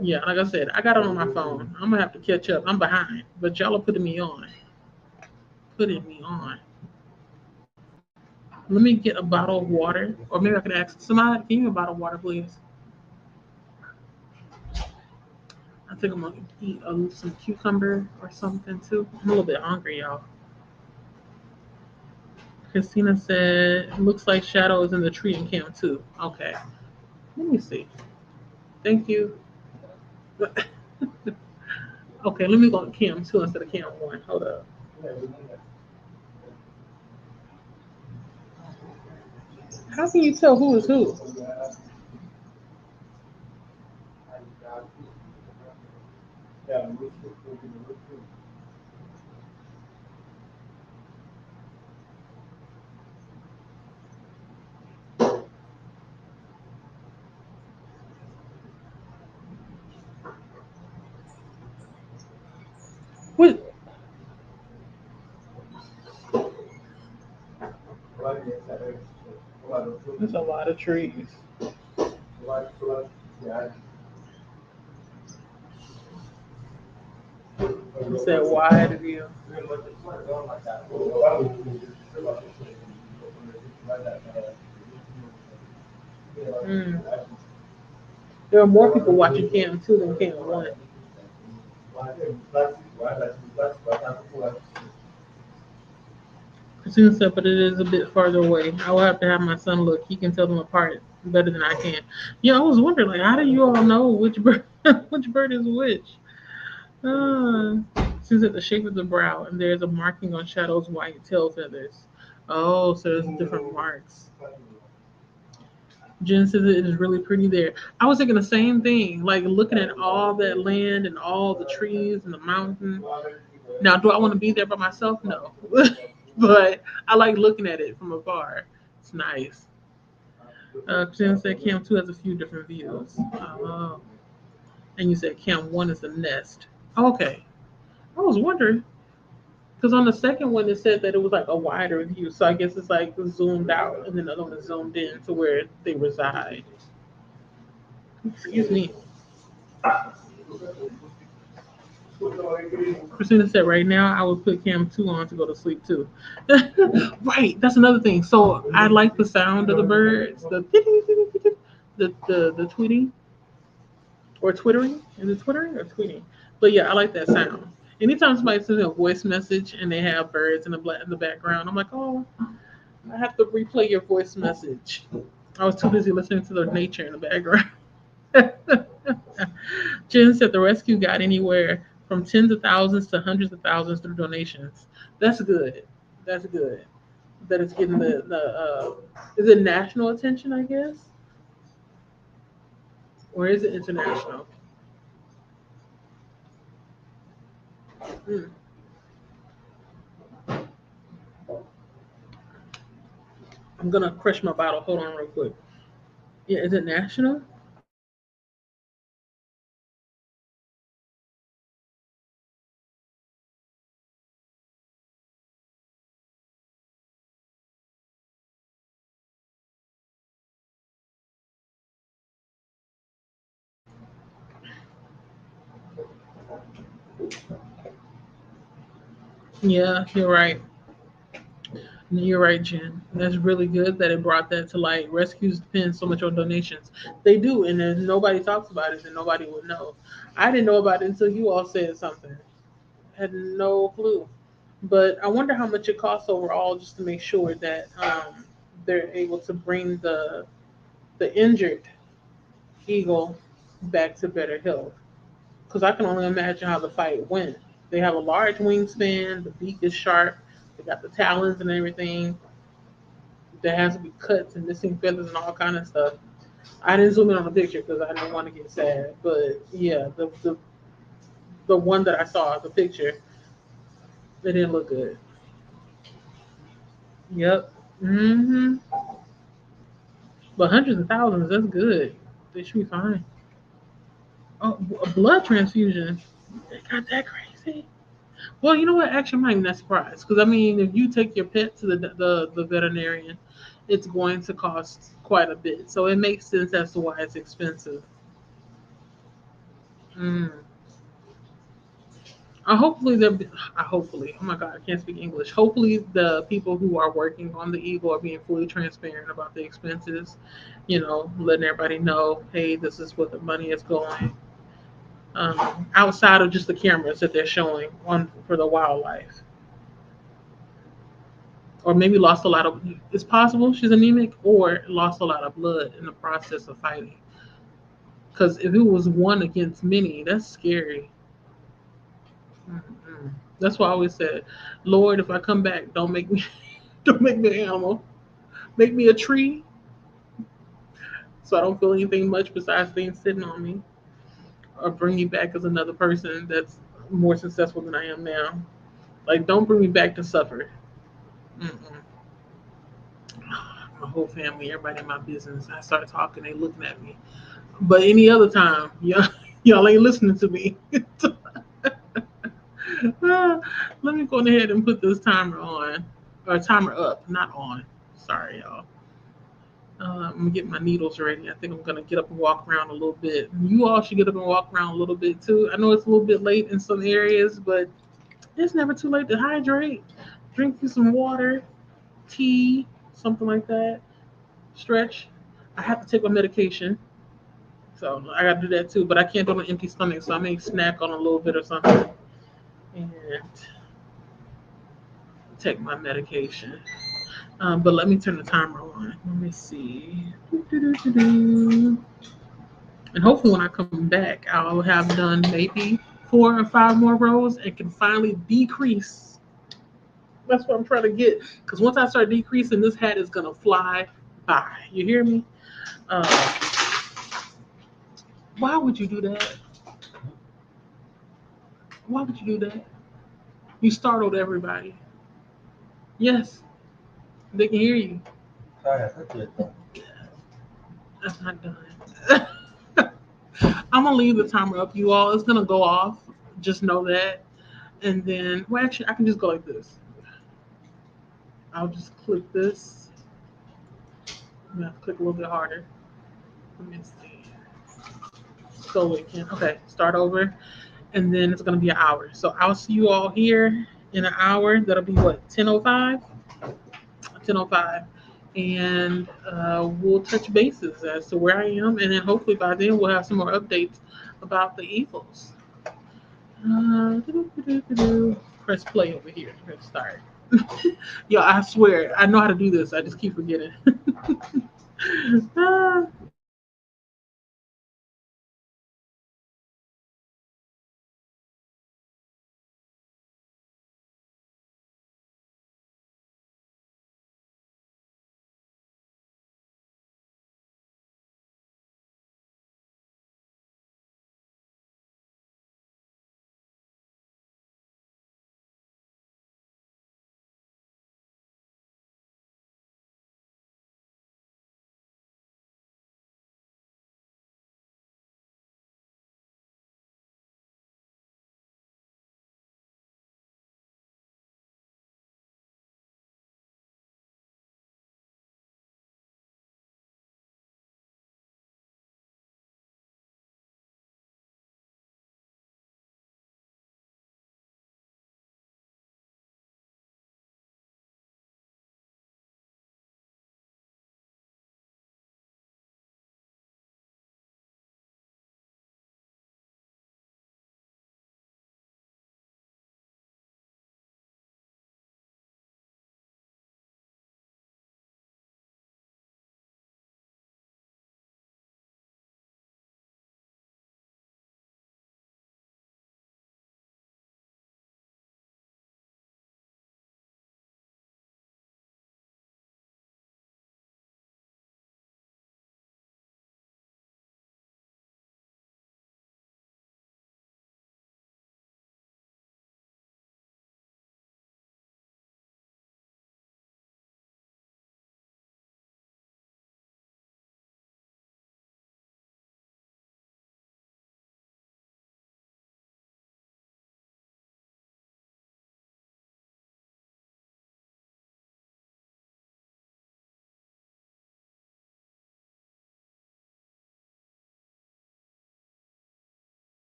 Yeah, like I said, I got it on my phone. I'm gonna have to catch up. I'm behind, but y'all are putting me on. Putting me on. Let me get a bottle of water, or maybe I can ask somebody, can you give me a bottle of water, please? I think I'm gonna eat some cucumber or something too. I'm a little bit hungry, y'all. Christina said, it looks like Shadow is in the tree in camp too. Okay, let me see. Thank you. Okay, let me go to Cam 2 instead of Cam 1. Hold up. How can you tell who is who? What? There's a lot of trees. It's that wide view. Mm. There are more people watching Cam 2 than Cam 1. Christina said, but it is a bit farther away. I will have to have my son look. He can tell them apart better than I can. Yeah, I was wondering, like, how do you all know which bird, which bird is which? She's at the shape of the brow, and there's a marking on Shadow's white tail feathers. Oh, so there's different marks. Jen says it is really pretty there. I was thinking the same thing, like looking at all that land and all the trees and the mountain. Now, do I want to be there by myself? No. But I like looking at it from afar. It's nice. Jen said Cam 2 has a few different views. Oh. And you said Cam 1 is the nest. Okay. I was wondering, because on the second one, it said that it was like a wider view. So I guess it's like zoomed out and then the other one is zoomed in to where they reside. Excuse me. Christina said, right now, I would put Cam 2 on to go to sleep too. Right. That's another thing. So I like the sound of the birds, the tweeting or twittering. Is it twittering or tweeting? But yeah, I like that sound. Anytime somebody sends me a voice message and they have birds in the background, I'm like, oh, I have to replay your voice message. I was too busy listening to the nature in the background. Jen said the rescue got anywhere from tens of thousands to hundreds of thousands through donations. That's good. That's good. That it's getting the is it national attention, I guess? Or is it international? Hmm. I'm gonna crush my bottle. Hold on real quick. Yeah, is it national? Yeah, you're right. You're right, Jen. That's really good that it brought that to light. Rescues depend so much on donations. They do, and if nobody talks about it, then nobody would know. I didn't know about it until you all said something. Had no clue. But I wonder how much it costs overall just to make sure that they're able to bring the injured eagle back to better health. Because I can only imagine how the fight went. They have a large wingspan, the beak is sharp, they got the talons and everything. There has to be cuts and missing feathers and all kind of stuff. I didn't zoom in on the picture because I didn't want to get sad. But yeah, the one that I saw, the picture, it didn't look good. Yep. Mm-hmm. But hundreds of thousands, that's good. They should be fine. Oh, a blood transfusion. They got that crazy. Well, you know what? Actually, I'm not even that surprised because I mean, if you take your pet to the veterinarian, it's going to cost quite a bit. So it makes sense as to why it's expensive. Mm. Hopefully they're. Hopefully, oh my God, I can't speak English. Hopefully, the people who are working on the Eagle are being fully transparent about the expenses. You know, letting everybody know, hey, this is what the money is going. Outside of just the cameras that they're showing on for the wildlife, or maybe lost a lot of. It's possible she's anemic, or lost a lot of blood in the process of fighting. Because if it was one against many, that's scary. Mm-mm. That's why I always said, Lord, if I come back, don't make me, don't make me an animal. Make me a tree, so I don't feel anything much besides things sitting on me, or bring me back as another person that's more successful than I am now. Like, don't bring me back to suffer. Mm-mm. My whole family, everybody in my business, I start talking, they looking at me. But any other time, y'all ain't listening to me. Let me go ahead and put this timer on, or timer up, not on. Sorry, y'all. I'm gonna get my needles ready. I think I'm gonna get up and walk around a little bit. You all should get up and walk around a little bit too. I know it's a little bit late in some areas, but it's never too late to hydrate. Drink you some water, tea, something like that. Stretch. I have to take my medication, so I got to do that too. But I can't do it on an empty stomach, so I may snack on a little bit or something and take my medication. But let me turn the timer on. Let me see. And hopefully, when I come back, I'll have done maybe 4 or 5 more rows and can finally decrease. That's what I'm trying to get. Because once I start decreasing, this hat is going to fly by. You hear me? Uh, why would you do that? Why would you do that? You startled everybody. Yes, they can hear you. I'm not done. I'm gonna leave the timer up, you all. It's gonna go off. Just know that. And then, well, actually, I can just go like this. I'll just click this. I'm gonna have to click a little bit harder. Let me see. Go again. Okay, start over. And then it's gonna be an hour. So I'll see you all here in an hour. That'll be what, 10:05? 10:05. And we'll touch bases as to where I am. And then hopefully by then we'll have some more updates about the Eagles. Press play over here. Press start. Yo, I swear, I know how to do this. I just keep forgetting. Ah,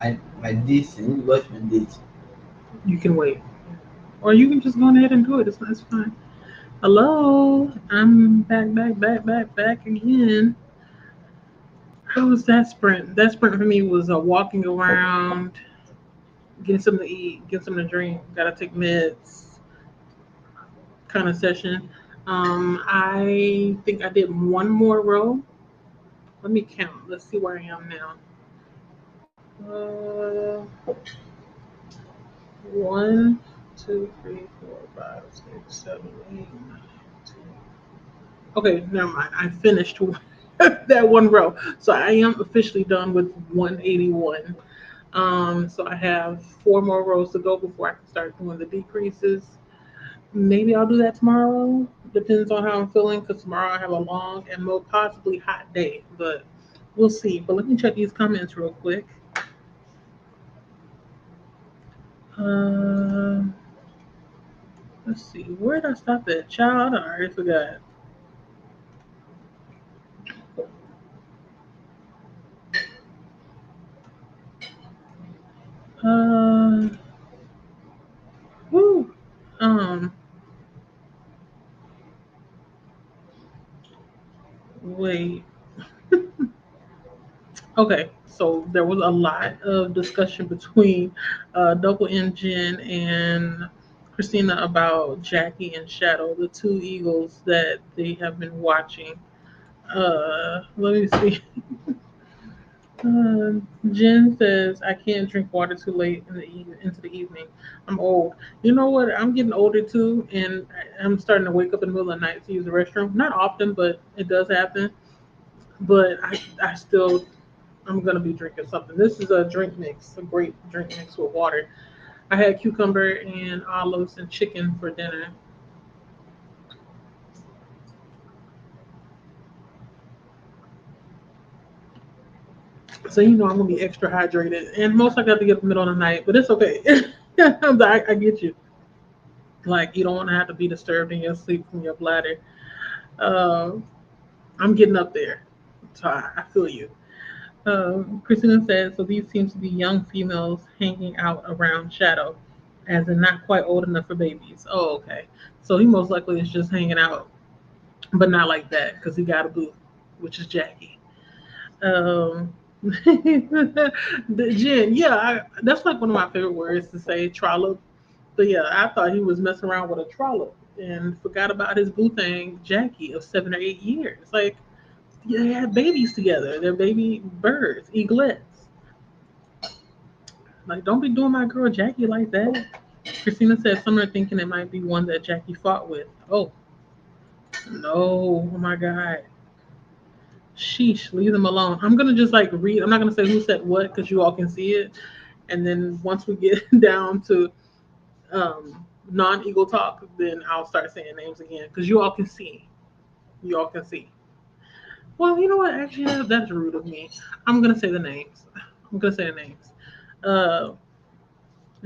my dates. I need to watch my dates. You can wait. Or you can just go ahead and do it. It's fine. Hello. I'm back again. How was that sprint? That sprint for me was walking around, getting something to eat, getting something to drink, gotta take meds kind of session. I think I did one more row. Let me count. Let's see where I am now. One, two, three, four, five, six, seven, eight, nine, 10. Okay, never mind. I finished that one row. So I am officially done with 181. So I have four more rows to go before I can start doing the decreases. Maybe I'll do that tomorrow. Depends on how I'm feeling because tomorrow I have a long and most possibly hot day. But we'll see. But let me check these comments real quick. Um, let's see. Where did I stop at? Child, I already forgot. Uh, whoo. Um, wait. Okay, so there was a lot of discussion between Double Engine and Christina about Jackie and Shadow, the two eagles that they have been watching. Let me see. Jen says I can't drink water too late in the into the evening. I'm old. You know what? I'm getting older too, and I'm starting to wake up in the middle of the night to use the restroom. Not often, but it does happen. But I still I'm gonna be drinking something. This is a drink mix, a great drink mix with water. I had cucumber and olives and chicken for dinner. So you know I'm gonna be extra hydrated, and most I got to get up in the middle of the night, but it's okay. I get you. Like you don't want to have to be disturbed in your sleep from your bladder. Uh, I'm getting up there, so I feel you. Christina says, so these seems to be young females hanging out around Shadow, as in not quite old enough for babies. Oh, okay. So he most likely is just hanging out, but not like that because he got a boo, which is Jackie. Um, the Jen, yeah, that's like one of my favorite words to say, trollop. But yeah, I thought he was messing around with a trollop and forgot about his boo thing, Jackie, of 7 or 8 years. Like, yeah, they had babies together. They're baby birds, eaglets. Like, don't be doing my girl Jackie like that. Christina said some are thinking it might be one that Jackie fought with. Oh, no. Oh my God. Sheesh, leave them alone. I'm gonna just like read. I'm not gonna say who said what because you all can see it. And then once we get down to non-eagle talk, then I'll start saying names again because you all can see. You all can see. Well, you know what? Actually, that's rude of me. I'm gonna say the names. I'm gonna say the names. Uh,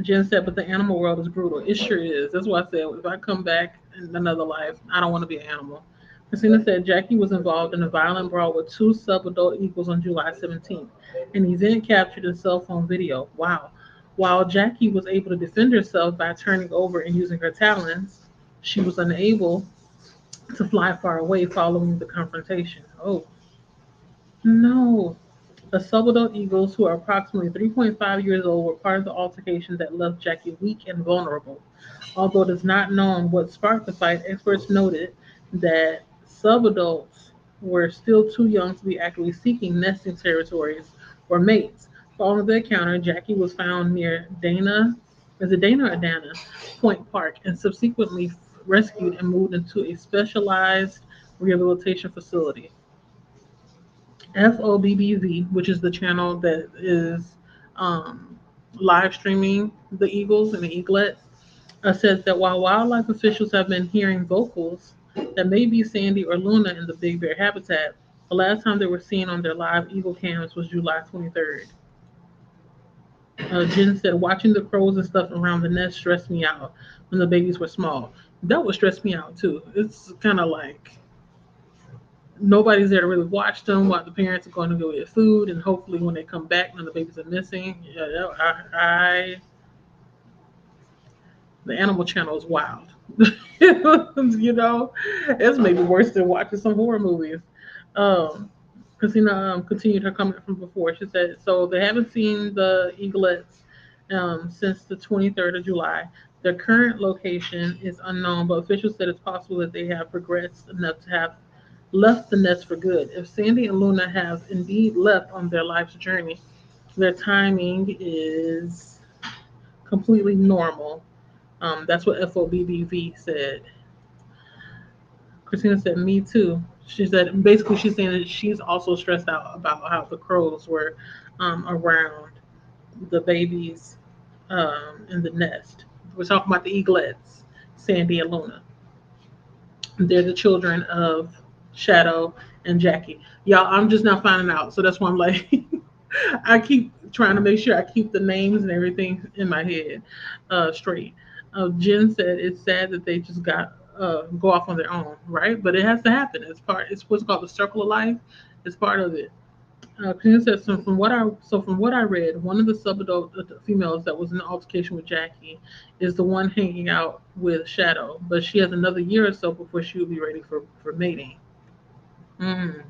Jen said, but the animal world is brutal. It sure is. That's why I said if I come back in another life, I don't want to be an animal. Christina said Jackie was involved in a violent brawl with two sub-adult eagles on July 17th, and he then captured a cell phone video. Wow. While Jackie was able to defend herself by turning over and using her talons, she was unable to fly far away following the confrontation. Oh, no. The sub-adult eagles, who are approximately 3.5 years old, were part of the altercation that left Jackie weak and vulnerable. Although it is not known what sparked the fight, experts noted that subadults were still too young to be actively seeking nesting territories or mates. Following the encounter, Jackie was found near Dana, is it Dana or Dana, Point Park, and subsequently rescued and moved into a specialized rehabilitation facility. FOBBZ, which is the channel that is um, live streaming the eagles and the eaglets, says that while wildlife officials have been hearing vocals that may be Sandy or Luna in the Big Bear habitat, the last time they were seen on their live eagle cams was July 23rd. Jen said, watching the crows and stuff around the nest stressed me out when the babies were small. That would stress me out too. It's kind of like Nobody's there to really watch them while the parents are going to go get food, and hopefully when they come back, none of the babies are missing. Yeah, the Animal Channel is wild. You know, it's maybe worse than watching some horror movies. Um, Christina continued her comment from before. She said, so they haven't seen the eaglets since the 23rd of July. Their current location is unknown, but officials said it's possible that they have progressed enough to have left the nest for good. If Sandy and Luna have indeed left on their life's journey, their timing is completely normal. That's what FOBBV said. Christina said, "Me too." She said, basically, she's saying that she's also stressed out about how the crows were around the babies in the nest. We're talking about the eaglets, Sandy and Luna. They're the children of Shadow and Jackie. Y'all, I'm just now finding out, so that's why I'm like, I keep trying to make sure I keep the names and everything in my head straight. Jen said it's sad that they just got go off on their own, right? But it has to happen. It's part. It's what's called the circle of life. It's part of it. Christina said, from what I read, one of the subadult females that was in the altercation with Jackie is the one hanging out with Shadow, but she has another year or so before she will be ready for mating. Mm.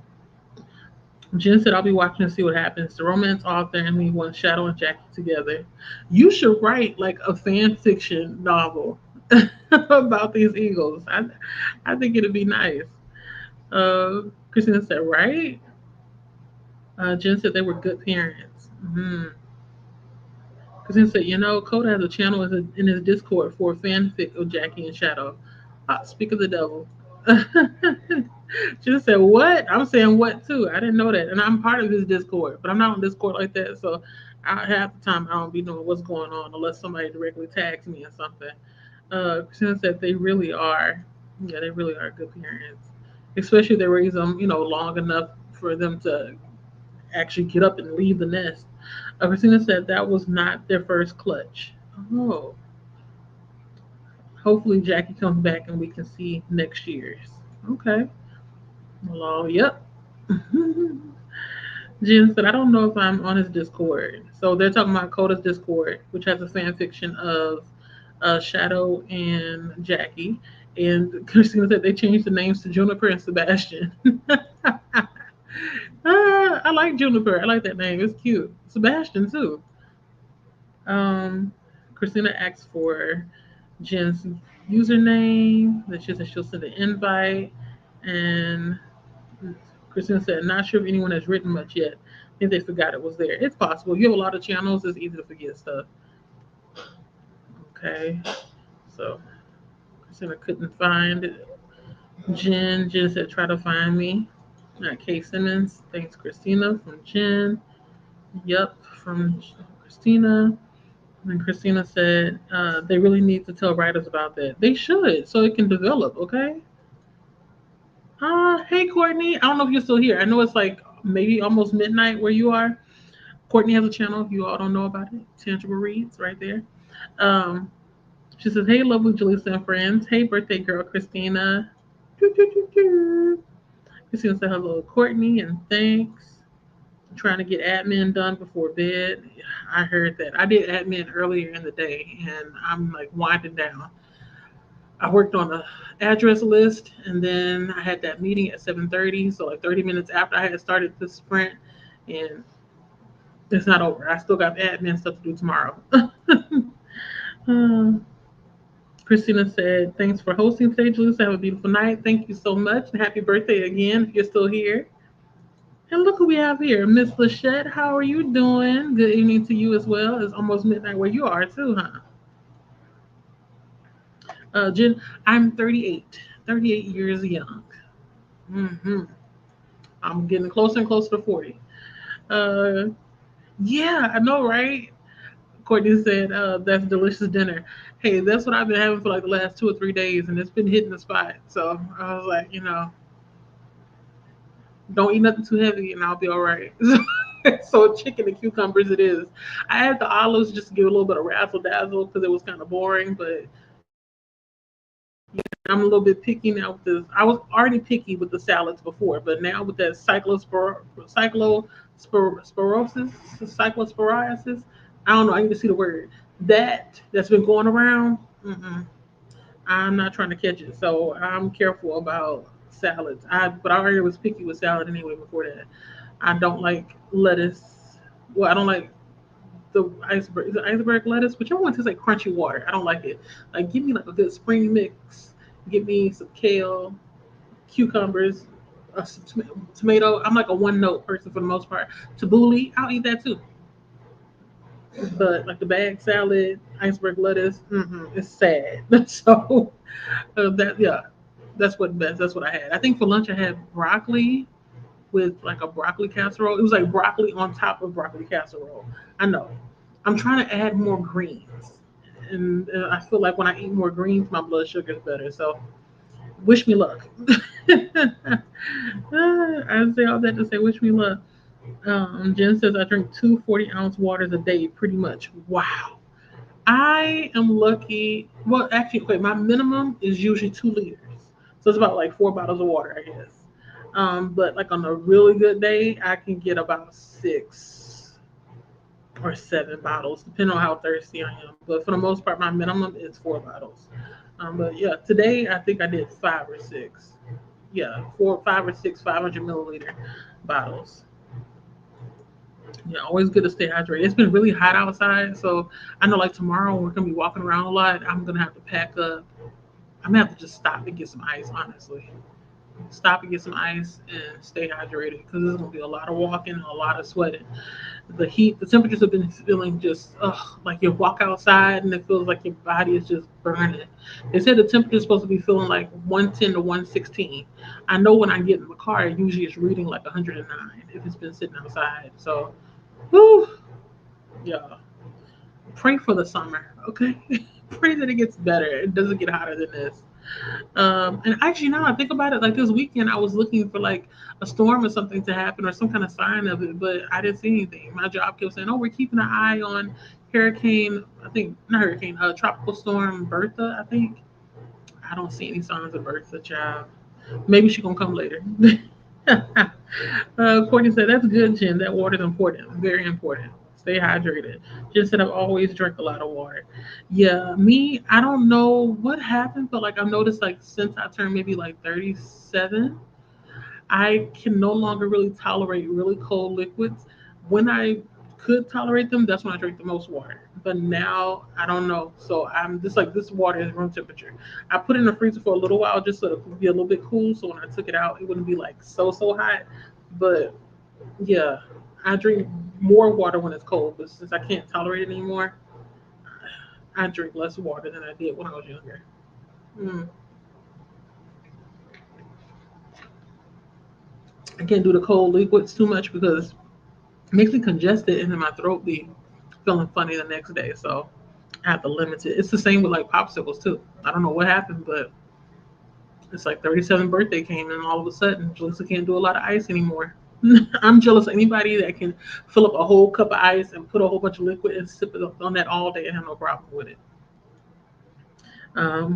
Jen said, I'll be watching to see what happens. The romance author and me want Shadow and Jackie together. You should write like a fan fiction novel about these eagles. I think it'd be nice. Christina said, right? Jen said they were good parents. Christina said, Coda has a channel in his Discord for a fanfic of Jackie and Shadow. Speak of the devil. She just said, what? I'm saying what too. I didn't know that. And I'm part of his Discord, but I'm not on Discord like that. So half the time I don't be knowing what's going on unless somebody directly tags me or something. Christina said they really are. Yeah, they really are good parents. Especially if they raise them, long enough for them to actually get up and leave the nest. Christina said that was not their first clutch. Oh, hopefully Jackie comes back and we can see next year's. Okay. Well, yep. Jen said, I don't know if I'm on his Discord. So they're talking about Coda's Discord, which has a fan fiction of Shadow and Jackie. And Christina said they changed the names to Juniper and Sebastian. I like Juniper. I like that name. It's cute. Sebastian, too. Um, Christina asked for Jen's username. That she said she'll send an invite. And Christina said, not sure if anyone has written much yet. I think they forgot it was there. It's possible. You have a lot of channels, it's easy to forget stuff. Okay. So Christina couldn't find Jen. Jen said, try to find me. Kay Simmons. Thanks, Christina, from Jen. Yep, from Christina. And Christina said, they really need to tell writers about that. They should, so it can develop, okay? Hey, Courtney. I don't know if you're still here. I know it's like maybe almost midnight where you are. Courtney has a channel, if you all don't know about it. Tangible Reads, right there. Um, she says, hey, lovely Jalisa and friends. Hey, birthday girl, Christina. Doo, doo, doo, doo. Christina said hello, Courtney, and thanks. Trying to get admin done before bed. I heard that. I did admin earlier in the day, and I'm like winding down. I worked on the address list, and then I had that meeting at 7:30. So like 30 minutes after I had started the sprint, and it's not over. I still got admin stuff to do tomorrow. uh, Christina said, "Thanks for hosting today, Julius. Have a beautiful night. Thank you so much, and happy birthday again if you're still here." And look who we have here, Miss Lachette. How are you doing? Good evening to you as well. It's almost midnight where you are too, huh? Jen, I'm 38, 38 years young. Hmm. I'm getting closer and closer to 40. Uh, yeah, I know, right? Courtney said, that's delicious dinner. Hey, that's what I've been having for like the last 2 or 3 days, and it's been hitting the spot. So I was like, don't eat nothing too heavy, and I'll be all right. So chicken and cucumbers it is. I had the olives just to give a little bit of razzle dazzle because it was kind of boring, but I'm a little bit picky now with this. I was already picky with the salads before, but now with that cyclosporosis, I don't know. I need to see the word that's been going around. Mm-mm, I'm not trying to catch it, so I'm careful about salads. But I already was picky with salad anyway before that. I don't like lettuce. Well, I don't like the iceberg. Is it iceberg lettuce? Whichever one tastes like crunchy water. I don't like it. Like, give me like a good spring mix. Give me some kale, cucumbers, some tomato. I'm like a one note person for the most part. Tabbouleh, I'll eat that too. But like the bag salad, iceberg lettuce, it's sad. So that yeah, that's what I had. I think for lunch I had broccoli with like a broccoli casserole. It was like broccoli on top of broccoli casserole. I know. I'm trying to add more greens, and I feel like when I eat more greens, my blood sugar is better. So wish me luck. I say all that to say wish me luck. Jen says I drink two 40-ounce waters a day, pretty much. Wow. I am lucky. Well, actually, okay, my minimum is usually 2 liters. So it's about like 4 bottles of water, I guess. But like on a really good day, I can get about 6 or 7 bottles, depending on how thirsty I am. But for the most part, my minimum is 4 bottles. But yeah, today I think I did 5 or 6. Yeah, 4, 5 or 6, 500 milliliter bottles. Yeah, always good to stay hydrated. It's been really hot outside, so I know like tomorrow we're gonna be walking around a lot. I'm gonna have to pack up. I'm gonna have to just stop and get some ice, honestly. Stop and get some ice and stay hydrated because there's gonna be a lot of walking, a lot of sweating. The heat, the temperatures have been feeling just like you walk outside and it feels like your body is just burning. They said the temperature is supposed to be feeling like 110 to 116. I know when I get in the car, usually it's reading like 109 if it's been sitting outside. So, whew, yeah, pray for the summer, okay? Pray that it gets better. It doesn't get hotter than this. And actually, now I think about it, like this weekend, I was looking for like a storm or something to happen or some kind of sign of it, but I didn't see anything. My job kept saying, "Oh, we're keeping an eye on hurricane. I think not hurricane, tropical storm Bertha. I think I don't see any signs of Bertha, child. Maybe she's gonna come later." Courtney said, "That's good, Jen. That water is important. Very important. Stay hydrated." Jen said, "I've always drank a lot of water." Yeah, me, I don't know what happened, but like I've noticed like since I turned maybe like 37, I can no longer really tolerate really cold liquids. When I could tolerate them, that's when I drink the most water. But now I don't know. So I'm just like this water is room temperature. I put it in the freezer for a little while just so it could be a little bit cool. So when I took it out, it wouldn't be like so hot. But yeah, I drink more water when it's cold. But since I can't tolerate it anymore, I drink less water than I did when I was younger. Mm. I can't do the cold liquids too much because it makes me congested and then my throat be feeling funny the next day. So I have to limit it. It's the same with like popsicles too. I don't know what happened, but it's like 37th birthday came and all of a sudden Jalissa can't do a lot of ice anymore. I'm jealous of anybody that can fill up a whole cup of ice and put a whole bunch of liquid and sip it on that all day and have no problem with it.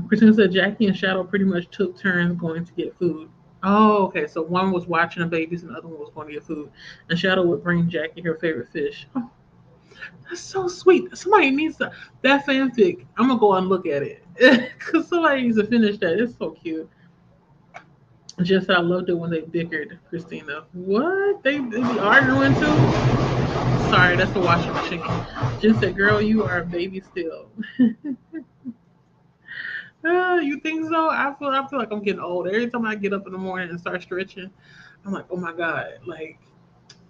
Christina said Jackie and Shadow pretty much took turns going to get food. Oh, okay. So one was watching the babies and the other one was going to get food. And Shadow would bring Jackie her favorite fish. Oh, that's so sweet. Somebody needs to, that fanfic. I'm gonna go and look at it because somebody needs to finish that. It's so cute. Just I loved it when they bickered, Christina. What? They be arguing too? Sorry, that's the washing machine. Just said, girl, you are a baby still. You think so? I feel like I'm getting old. Every time I get up in the morning and start stretching, I'm like, oh my God, like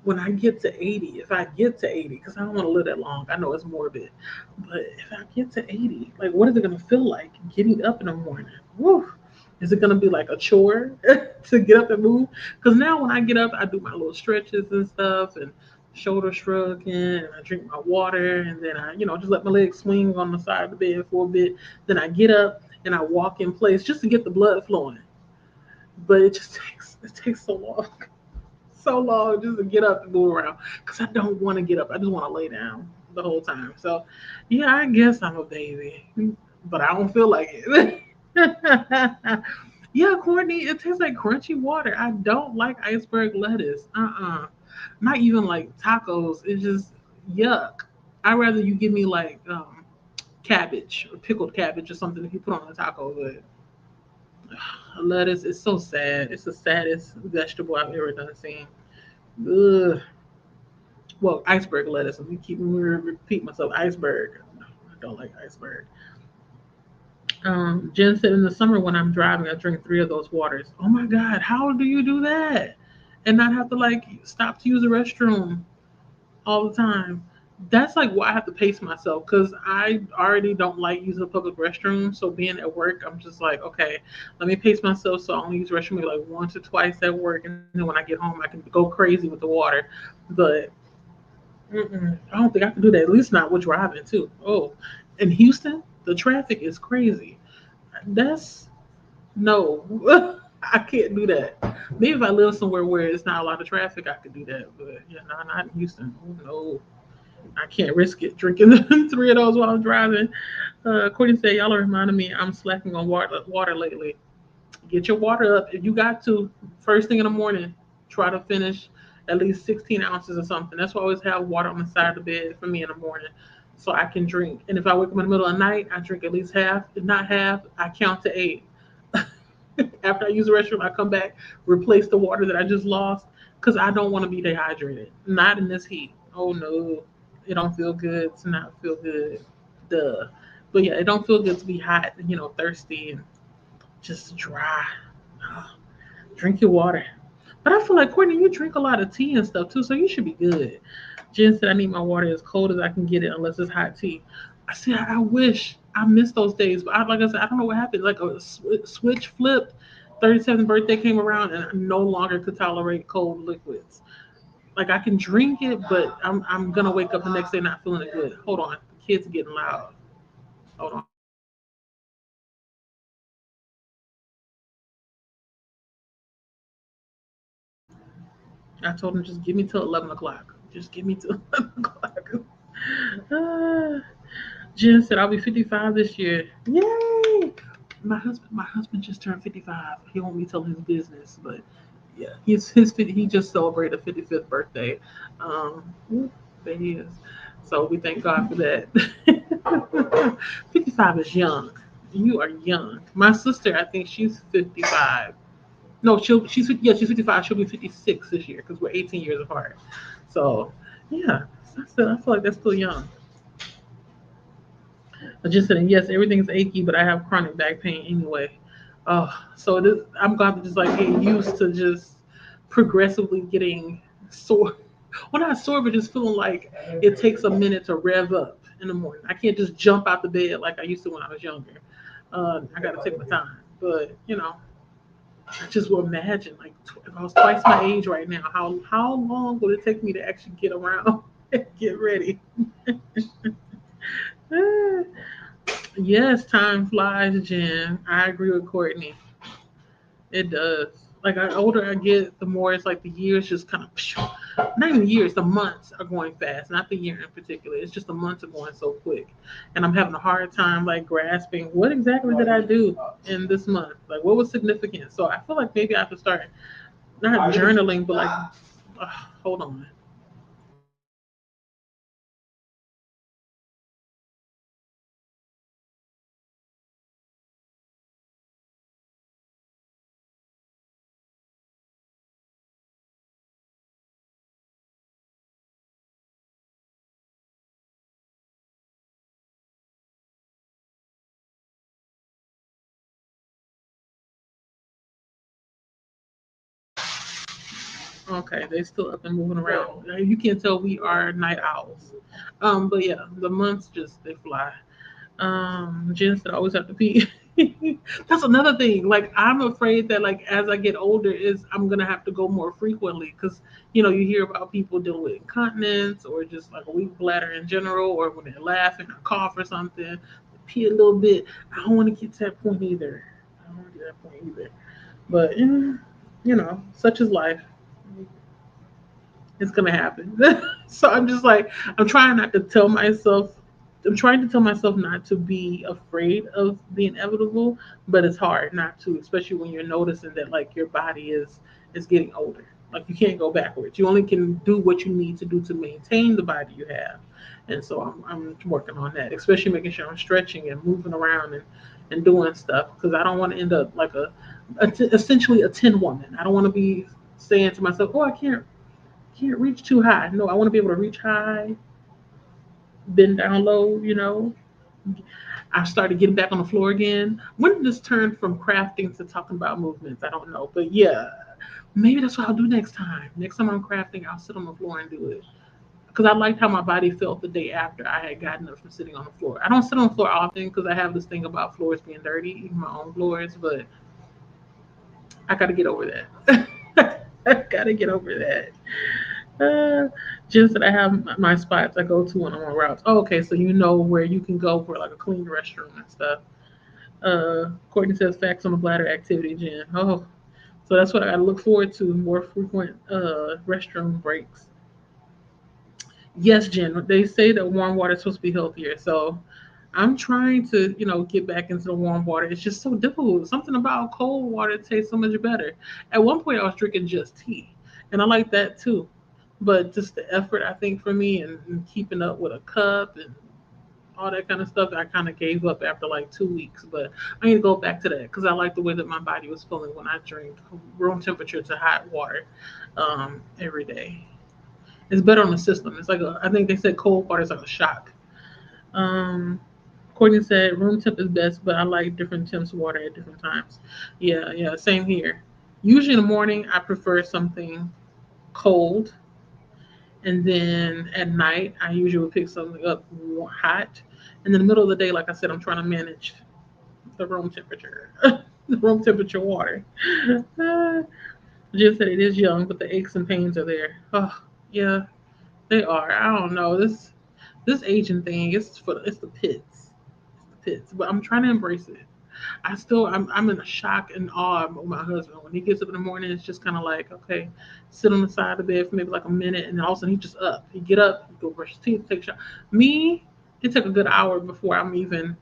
when I get to 80, if I get to 80, because I don't want to live that long. I know it's morbid. But if I get to 80, like what is it gonna feel like getting up in the morning? Woo! Is it gonna be like a chore to get up and move? Because now when I get up, I do my little stretches and stuff and shoulder shrugging and I drink my water and then I just let my legs swing on the side of the bed for a bit. Then I get up and I walk in place just to get the blood flowing. But it takes so long. So long just to get up and move around because I don't want to get up. I just want to lay down the whole time. So, yeah, I guess I'm a baby, but I don't feel like it. Yeah, Courtney, it tastes like crunchy water. I don't like iceberg lettuce. Not even like tacos. It's just yuck. I'd rather you give me like cabbage or pickled cabbage or something if you put on a taco. But lettuce is so sad. It's the saddest vegetable I've ever done seen. Ugh. Well, iceberg lettuce. If we keep repeat myself, iceberg. No, I don't like iceberg. Jen said in the summer when I'm driving, I drink three of those waters. Oh my God, how do you do that? And not have to like stop to use the restroom all the time. That's like why I have to pace myself because I already don't like using the public restroom. So being at work, I'm just like, okay, let me pace myself so I only use the restroom maybe like once or twice at work, and then when I get home, I can go crazy with the water. But I don't think I can do that. At least not with driving too. Oh, in Houston, the traffic is crazy. That's no, I can't do that. Maybe if I live somewhere where it's not a lot of traffic, I could do that. But yeah, no, not in Houston. Oh no, I can't risk it drinking three of those while I'm driving. Courtney said, "Y'all are reminding me I'm slacking on water lately. Get your water up if you got to. First thing in the morning, try to finish at least 16 ounces or something. That's why I always have water on the side of the bed for me in the morning, so I can drink. And if I wake up in the middle of the night, I drink at least half. If not half, I count to 8." After I use the restroom, I come back, replace the water that I just lost because I don't want to be dehydrated. Not in this heat. Oh no, it don't feel good to not feel good. Duh. But yeah, it don't feel good to be hot, thirsty and just dry. Oh, drink your water. But I feel like Courtney, you drink a lot of tea and stuff too, so you should be good. Jen said I need my water as cold as I can get it, unless it's hot tea. I see. I wish I missed those days, but like I said, I don't know what happened. Like a switch flipped. 37th birthday came around, and I no longer could tolerate cold liquids. Like I can drink it, but I'm gonna wake up the next day not feeling it good. Hold on, the kids are getting loud. Hold on. I told him just give me till 11 o'clock. Just give me till 11 o'clock. Ah. Jen said I'll be 55 this year. Yay! My husband just turned 55. He won't be telling his business, but yeah, he just celebrated a 55th birthday. Um, there he is. So we thank God for that. 55 is young. You are young. My sister, I think she's 55. No, she's 55. She'll be 56 this year because we're 18 years apart. So yeah, I feel like that's still young. I just said yes, everything's achy, but I have chronic back pain anyway. So I'm going to just like get used to just progressively getting sore. Well, not sore, but just feeling like it takes a minute to rev up in the morning. I can't just jump out the bed like I used to when I was younger. I got to take my time. But I just will imagine like if I was twice my age right now, how long would it take me to actually get around and get ready? Yes, time flies, Jen. I agree with Courtney. It does. Like the older I get, the more it's like the years just kind of not even years, the months are going fast. Not the year in particular. It's just the months are going so quick. And I'm having a hard time like grasping what exactly did I do in this month? Like what was significant? So I feel like maybe I have to start not journaling, but like hold on. Okay, they still up and moving around. You can't tell we are night owls. But yeah, the months just they fly. Jen said I always have to pee. That's another thing. Like I'm afraid that like as I get older, is I'm gonna have to go more frequently because you hear about people dealing with incontinence or just like a weak bladder in general, or when they're laughing or cough or something, they pee a little bit. I don't want to get to that point either. I don't want to get to that point either. But such is life. It's gonna happen. So I'm just like I'm trying not to tell myself I'm trying to tell myself not to be afraid of the inevitable, but it's hard not to, especially when you're noticing that like your body is getting older. Like you can't go backwards. You only can do what you need to do to maintain the body you have. And so I'm working on that, especially making sure I'm stretching and moving around and doing stuff because I don't want to end up like essentially a tin woman. I don't want to be saying to myself, "Oh, I can't reach too high." No, I want to be able to reach high, bend down low. I started getting back on the floor again. When did this turn from crafting to talking about movements? I don't know, but yeah, maybe that's what I'll do next time. Next time I'm crafting, I'll sit on the floor and do it because I liked how my body felt the day after I had gotten up from sitting on the floor. I don't sit on the floor often because I have this thing about floors being dirty, even my own floors, but I got to get over that. I got to get over that. Just that I have my spots I go to when I'm on routes. Oh, okay, so you know where you can go for like a clean restroom and stuff. Courtney says facts on the bladder activity, Jen. Oh, so that's what I got to look forward to, more frequent restroom breaks. Yes, Jen, they say that warm water is supposed to be healthier. So I'm trying to, get back into the warm water. It's just so difficult. Something about cold water tastes so much better. At one point, I was drinking just tea, and I like that too. But just the effort, I think, for me and keeping up with a cup and all that kind of stuff, I kind of gave up after like 2 weeks. But I need to go back to that because I like the way that my body was feeling when I drank room temperature to hot water every day. It's better on the system. It's like I think they said cold water is like a shock. Um, Courtney said room temp is best, but I like different temps of water at different times. Yeah, yeah, same here. Usually in the morning, I prefer something cold, and then at night, I usually would pick something up hot. And in the middle of the day, like I said, I'm trying to manage the room temperature, the room temperature water. Uh, Jim said it is young, but the aches and pains are there. Oh, yeah, they are. I don't know this aging thing. It's the pits. It's the pits. But I'm trying to embrace it. I'm in a shock and awe with my husband. When he gets up in the morning, it's just kind of like, okay, sit on the side of the bed for maybe like a minute, and then all of a sudden he just up. He get up, he go brush his teeth, take a shower. Me, it took a good hour before I'm even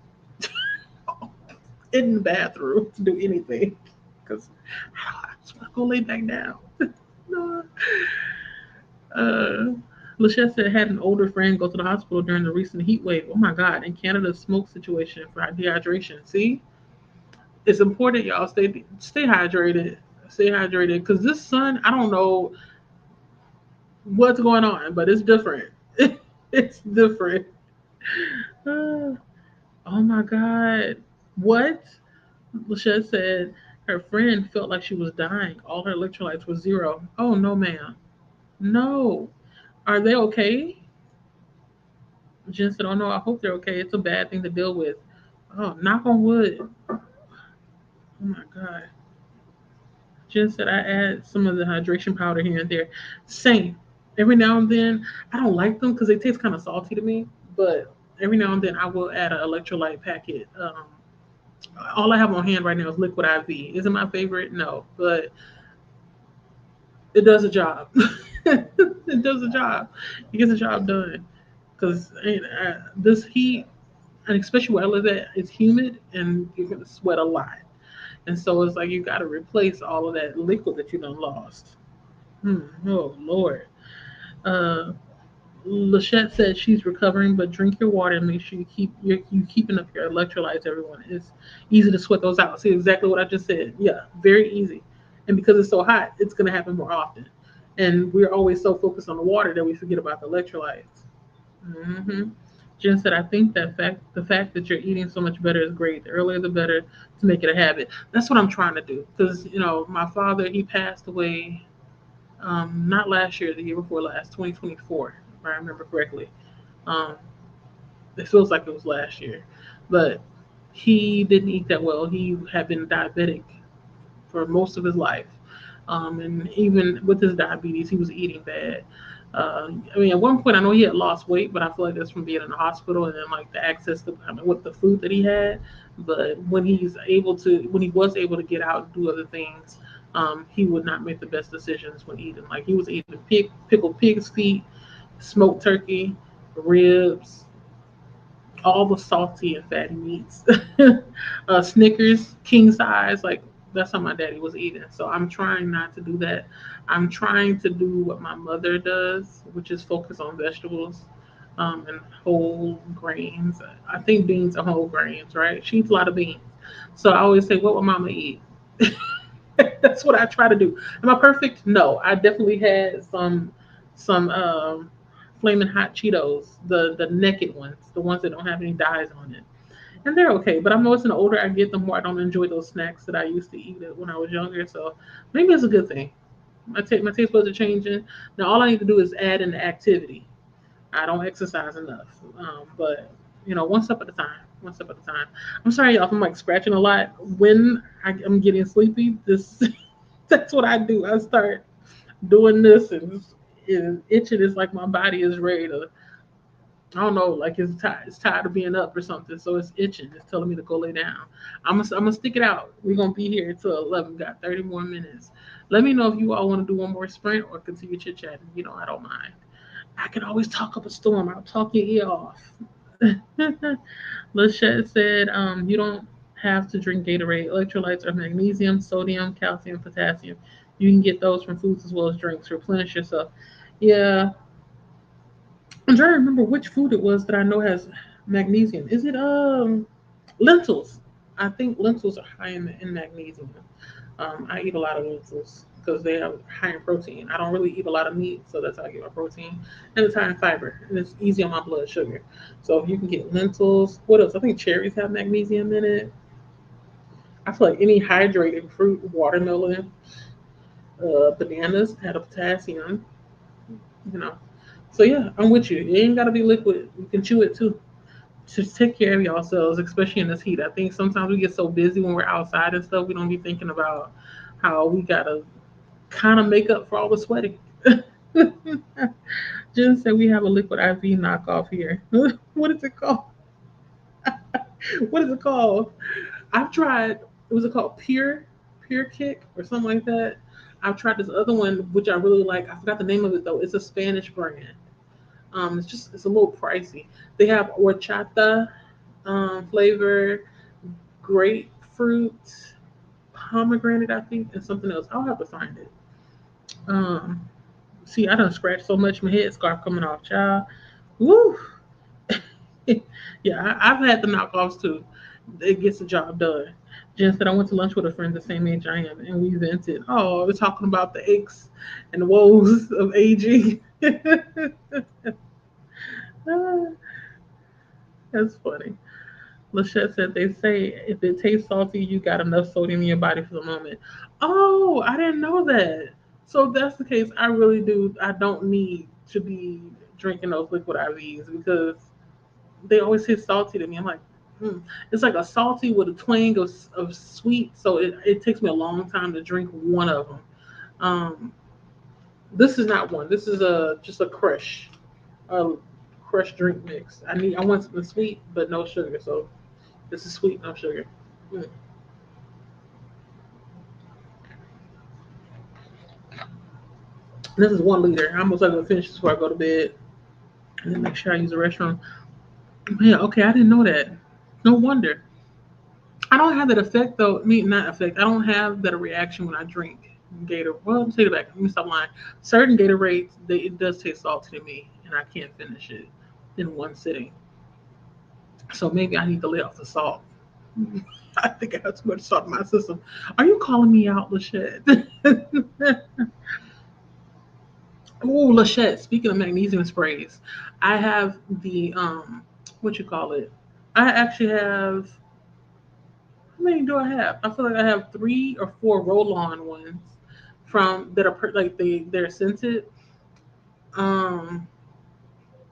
in the bathroom to do anything because I just want to go lay back down. No. Uh, Lachette said had an older friend go to the hospital during the recent heat wave. Oh my God! In Canada's smoke situation for dehydration. See, it's important y'all stay hydrated. Stay hydrated because this sun, I don't know what's going on, but it's different. It's different. Uh, oh my God! What? Lachette said her friend felt like she was dying. All her electrolytes were zero. Oh no, ma'am. No. Are they okay? Jen said, "Oh no, I hope they're okay. It's a bad thing to deal with." Oh, knock on wood. Oh my God. Jen said, "I add some of the hydration powder here and there." Same. Every now and then, I don't like them because they taste kind of salty to me. But every now and then, I will add an electrolyte packet. All I have on hand right now is liquid IV. Is it my favorite? No, but it does a job. It does a job. It gets the job done. Because this heat, and especially where I live at, it's humid and you're gonna sweat a lot. And so it's like you got to replace all of that liquid that you done lost. Oh Lord. Uh, Lachette said she's recovering, but drink your water and make sure you keeping up your electrolytes. Everyone, it's easy to sweat those out. See exactly what I just said. Yeah, very easy. And because it's so hot, it's gonna happen more often. And we're always so focused on the water that we forget about the electrolytes. hmm Jen said, "I think the fact that you're eating so much better is great. The earlier the better to make it a habit." That's what I'm trying to do. Because my father he passed away not last year, the year before last, 2024, if I remember correctly. Um, it feels like it was last year, but he didn't eat that well. He had been diabetic for most of his life. And even with his diabetes, he was eating bad. I mean, at one point, I know he had lost weight, but I feel like that's from being in the hospital and then like the access to with the food that he had. But when he was able to get out and do other things, he would not make the best decisions when eating. Like he was eating pickled pig's feet, smoked turkey, ribs, all the salty and fatty meats. Snickers, king size, like that's how my daddy was eating. So I'm trying not to do that. I'm trying to do what my mother does, which is focus on vegetables and whole grains. I think beans are whole grains, right? She eats a lot of beans. So I always say, what would mama eat? That's what I try to do. Am I perfect? No. I definitely had some flaming hot Cheetos, the naked ones, the ones that don't have any dyes on it. And they're okay. But I'm noticing the older I get, the more I don't enjoy those snacks that I used to eat when I was younger. So maybe it's a good thing. My taste buds are changing. Now all I need to do is add in the activity. I don't exercise enough. But one step at a time. One step at a time. I'm sorry, y'all. If I'm like scratching a lot when I'm getting sleepy. This that's what I do. I start doing this and itching. It's like my body is ready to. I don't know, like it's tired of being up or something, so it's itching. It's telling me to go lay down. I'm gonna stick it out. We're gonna be here till 11. Got 30 more minutes. Let me know if you all want to do one more sprint or continue chit chatting. I don't mind. I can always talk up a storm. I'll talk your ear off. Lachette said, you don't have to drink Gatorade. Electrolytes are magnesium, sodium, calcium, potassium. You can get those from foods as well as drinks. Replenish yourself. Yeah, I'm trying to remember which food it was that I know has magnesium. Is it lentils? I think lentils are high in magnesium. I eat a lot of lentils because they are high in protein. I don't really eat a lot of meat, so that's how I get my protein. And it's high in fiber, and it's easy on my blood sugar. So if you can get lentils, what else? I think cherries have magnesium in it. I feel like any hydrated fruit, watermelon, bananas had a potassium. You know. So yeah, I'm with you. It ain't gotta be liquid. You can chew it too. Just take care of yourselves, especially in this heat. I think sometimes we get so busy when we're outside and stuff, we don't be thinking about how we gotta kind of make up for all the sweating. Jen said we have a liquid IV knockoff here. What is it called? What is it called? I've tried. Was it called Pure Kick or something like that? I've tried this other one which I really like. I forgot the name of it though. It's a Spanish brand. It's a little pricey. They have horchata flavor, grapefruit, pomegranate, I think, and something else. I'll have to find it. Um, See, I done scratched so much, my head scarf coming off, child. Woo! Yeah, I've had the knockoffs too. It gets the job done. Jen said I went to lunch with a friend the same age I am, and we vented. Oh, we're talking about the aches and the woes of aging. That's funny. Lachette said they say if it tastes salty, you got enough sodium in your body for the moment. Oh, I didn't know that. So if that's the case, I really do. I don't need to be drinking those liquid IVs because they always taste salty to me. I'm like, hmm. It's like a salty with a twang of sweet. So it takes me a long time to drink one of them. Um, this is not one. This is just a crush drink mix. I want something sweet but no sugar. So this is sweet, no sugar. Mm. This is 1 liter. I'm almost like gonna finish this before I go to bed, and then make sure I use the restroom. Yeah, okay, I didn't know that. No wonder. I don't have that effect though. I mean, not effect. I don't have that reaction when I drink Gator. Well, let me take it back. Let me stop lying. Certain Gatorades, it does taste salty to me, and I can't finish it in one sitting. So maybe I need to lay off the salt. I think I have too much salt in my system. Are you calling me out, Lachette? Oh, Lachette. Speaking of magnesium sprays, I have the what you call it? I actually have. How many do I have? I feel like I have 3 or 4 roll-on ones from that are like they're scented. Um,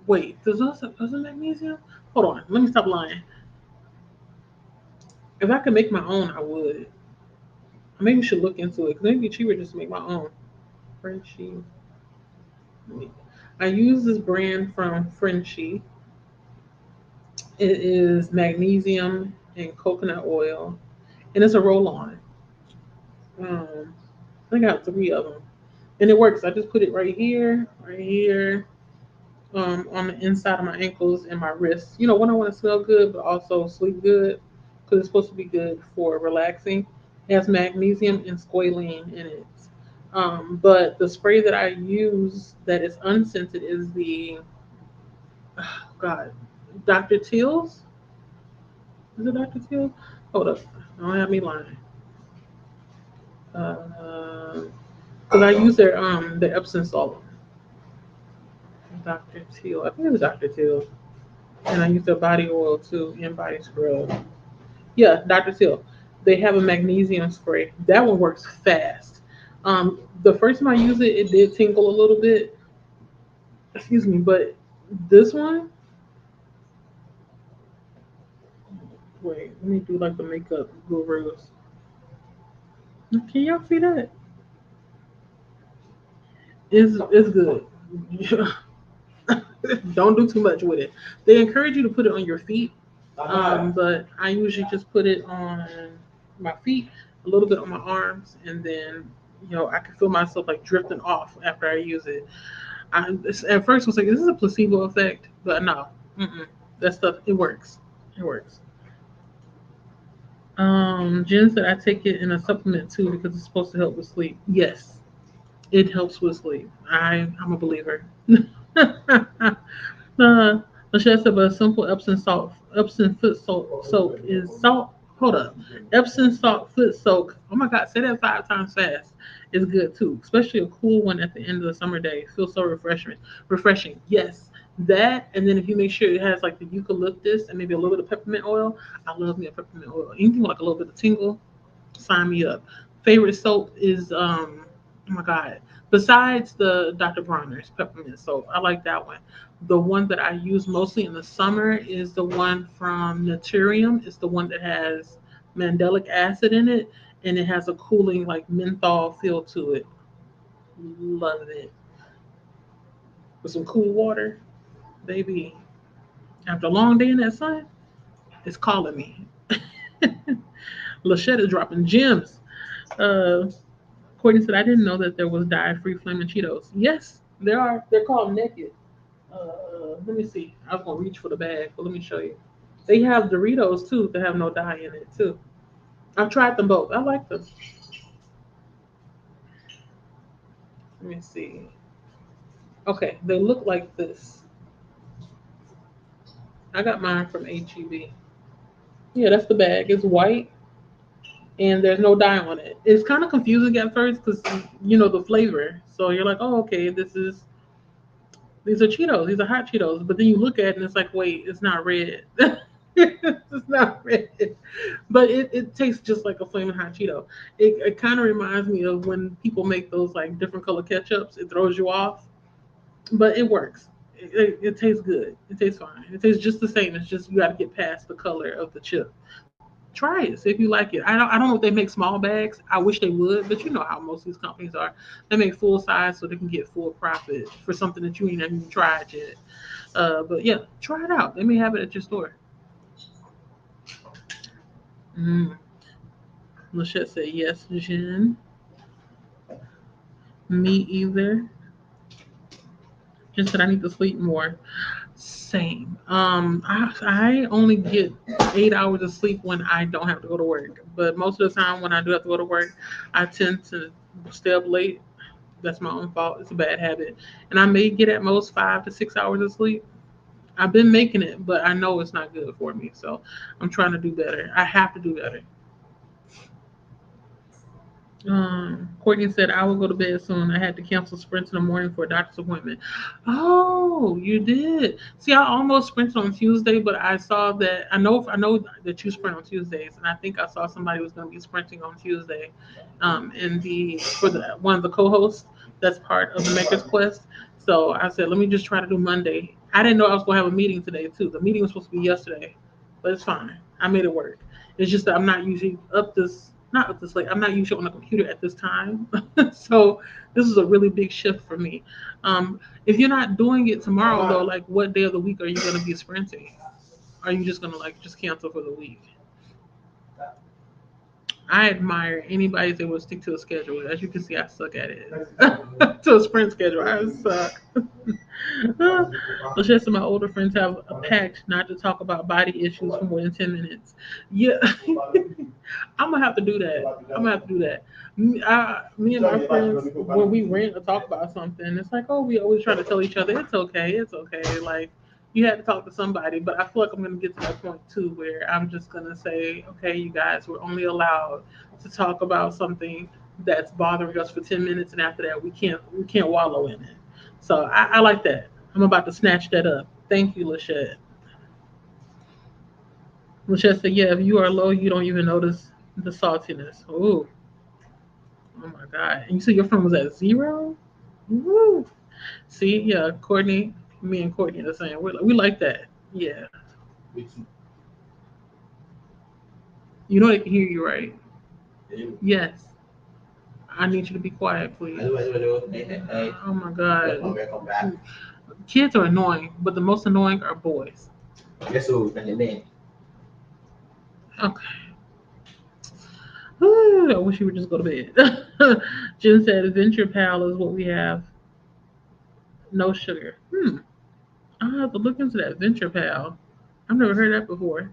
wait, does those magnesium? Hold on, let me stop lying. If I could make my own, I would. I maybe should look into it because maybe it's cheaper just to make my own. Frenchie. I use this brand from Frenchie. It is magnesium and coconut oil, and it's a roll-on. I think I got 3 of them, and it works. I just put it right here, on the inside of my ankles and my wrists. You know, when I want to smell good but also sleep good, because it's supposed to be good for relaxing. It has magnesium and squalene in it. But the spray that I use that is unscented is the God, Dr. Teal's. Is it Dr. Teal? Hold up, don't have me lying. Because I use their Epsom salt. Dr. Teal. I think it was Dr. Teal. And I use their body oil too and body scrub. Yeah, Dr. Teal. They have a magnesium spray. That one works fast. The first time I used it, it did tingle a little bit. Excuse me, but this one, wait, let me do like the makeup gurus. Can y'all see that? It's good. Don't do too much with it. They encourage you to put it on your feet, but I usually just put it on my feet, a little bit on my arms, and then I can feel myself like drifting off after I use it. At first I was like, "Is this a placebo effect?" But no, that stuff it works. It works. Jen said I take it in a supplement too because it's supposed to help with sleep. Yes, it helps with sleep. I'm a believer. Uh, Michelle said, but a simple Epsom foot soak is salt. Hold up, Epsom salt foot soak. Oh my God, say that 5 times fast. Is good too, especially a cool one at the end of the summer day. Feels so refreshing. Refreshing, yes. That, and then if you make sure it has like the eucalyptus and maybe a little bit of peppermint oil. I love me a peppermint oil. Anything with like a little bit of tingle, sign me up. Favorite soap is oh my God. Besides the Dr. Bronner's peppermint soap, I like that one. The one that I use mostly in the summer is the one from Naturium. It's the one that has mandelic acid in it, and it has a cooling like menthol feel to it. Love it. With some cool water, baby. After a long day in that sun, it's calling me. Lachette is dropping gems. Uh, Courtney said, I didn't know that there was dye-free flaming Cheetos. Yes, there are. They're called Naked. Let me see. I was gonna reach for the bag, but let me show you. They have Doritos too that have no dye in it too. I've tried them both. I like them. Let me see. Okay, they look like this. I got mine from HEB. Yeah, that's the bag. It's white and there's no dye on it. It's kind of confusing at first because you know the flavor. So you're like, oh, okay, these are Cheetos. These are hot Cheetos. But then you look at it and it's like, wait, it's not red. It's not red. But it tastes just like a flaming hot Cheeto. It kind of reminds me of when people make those like different color ketchups. It throws you off, but it works. It tastes good. It tastes fine. It tastes just the same. It's just you got to get past the color of the chip. Try it. See if you like it. I don't know if they make small bags. I wish they would, but you know how most of these companies are. They make full size so they can get full profit for something that you ain't even tried yet. But yeah, try it out. They may have it at your store. Mm. Lachette said yes, Jen. Me either. Jen said I need to sleep more. Same. I only get 8 hours of sleep when I don't have to go to work. But most of the time when I do have to go to work, I tend to stay up late. That's my own fault. It's a bad habit. And I may get at most 5 to 6 hours of sleep. I've been making it, but I know it's not good for me. So I'm trying to do better. I have to do better. Courtney said, I will go to bed soon. I had to cancel sprints in the morning for a doctor's appointment. Oh, you did. See, I almost sprinted on Tuesday, but I saw that I know that you sprint on Tuesdays, and I think I saw somebody was going to be sprinting on Tuesday. In the for the one of the co-hosts that's part of the Maker's Quest. So I said, let me just try to do Monday. I didn't know I was going to have a meeting today too. The meeting was supposed to be yesterday, but it's fine. I made it work. It's just that I'm not usually up this not up this late. I'm not usually on the computer at this time. So this is a really big shift for me. If you're not doing it tomorrow though, like what day of the week are you gonna be sprinting? Are you just gonna like just cancel for the week? I admire anybody that will stick to a schedule. As you can see, I suck at it. To a sprint schedule, I suck. Let's just say my older friends have a pact not to talk about body issues for more than 10 minutes. Yeah, I'm gonna have to do that. I'm gonna have to do that. Me and my friends, when we rant or talk about something, it's like, oh, we always try to tell each other it's okay, it's okay. Like you had to talk to somebody, but I feel like I'm gonna get to that point too where I'm just gonna say, okay, you guys, we're only allowed to talk about something that's bothering us for 10 minutes, and after that, we can't wallow in it. So I like that. I'm about to snatch that up. Thank you, Lachette. Lachette said, yeah, if you are low, you don't even notice the saltiness. Ooh, oh my God. And you said your phone was at zero? Woo. See, yeah, Courtney, me and Courtney are the same. We like that. Yeah. You know they can hear you, right? Yes. I need you to be quiet, please. Hello, hello, hello. Hey, hey, hey. Oh my God. Welcome back. Kids are annoying, but the most annoying are boys. Yes, so, then. Okay. I wish you would just go to bed. Jen said, Adventure Pal is what we have. No sugar. I'll have to look into that Venture Pal. I've never heard that before.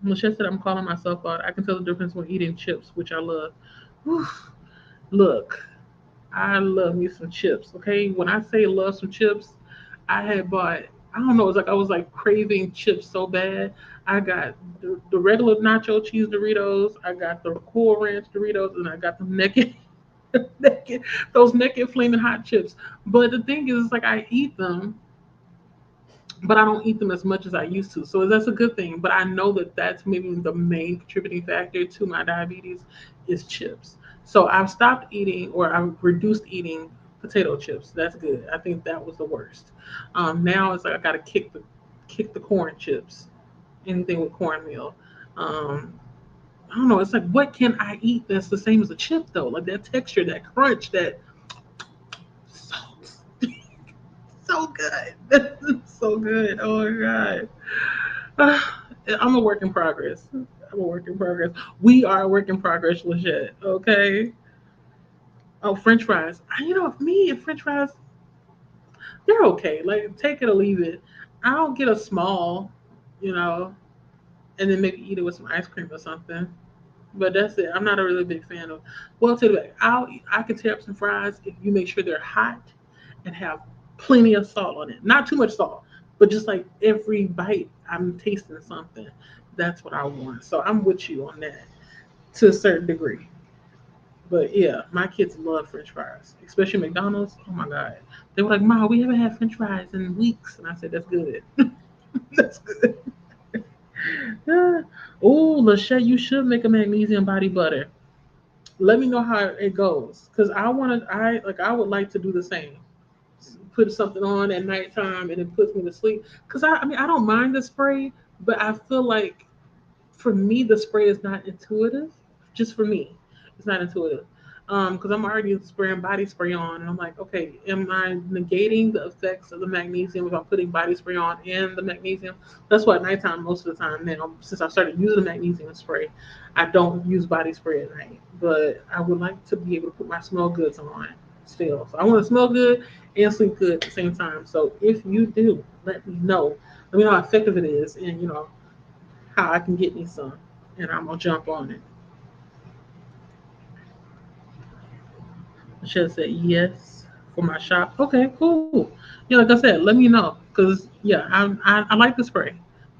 Michelle said, I'm calling myself out. I can tell the difference when eating chips, which I love. Whew. Look, I love me some chips. Okay, when I say love some chips, I had bought. I don't know. It's like I was like craving chips so bad. I got the regular nacho cheese Doritos. I got the Cool Ranch Doritos, and I got the naked, naked those naked flaming hot chips. But the thing is, it's like I eat them, but I don't eat them as much as I used to. So that's a good thing. But I know that that's maybe the main contributing factor to my diabetes is chips. So I've stopped eating or I've reduced eating potato chips. That's good. I think that was the worst. Now it's like I got to kick the corn chips, anything with cornmeal. Um, I don't know. It's like what can I eat that's the same as a chip though? Like that texture, that crunch, that salt. So good. So good. Oh my god. I'm a work in progress. I'm a work in progress. We are a work in progress, legit. Okay. Oh, French fries. You know, me and French fries, they're okay. Like take it or leave it. I'll get a small, you know, and then maybe eat it with some ice cream or something. But that's it. I'm not a really big fan of. Well, to the I can tear up some fries if you make sure they're hot and have plenty of salt on it. Not too much salt, but just like every bite, I'm tasting something. That's what I want. So I'm with you on that to a certain degree. But yeah, my kids love French fries, especially McDonald's. Oh my god, they were like, "Ma, we haven't had French fries in weeks," and I said, "That's good. That's good." Oh, Lachey, you should make a magnesium body butter. Let me know how it goes, cause I want to. I would like to do the same. Put something on at nighttime and it puts me to sleep. Cause I mean, I don't mind the spray, but I feel like for me the spray is not intuitive. Just for me, it's not intuitive. Because I'm already spraying body spray on, and I'm like, okay, am I negating the effects of the magnesium if I'm putting body spray on and the magnesium? That's why at nighttime most of the time now, since I started using the magnesium spray, I don't use body spray at night. But I would like to be able to put my smell goods on still. So I want to smell good and sleep good at the same time. So if you do, let me know. Let me know how effective it is, and how I can get me some, and I'm gonna jump on it. Michelle said yes for my shop. Okay, cool. Yeah, like I said, let me know because yeah, I like the spray,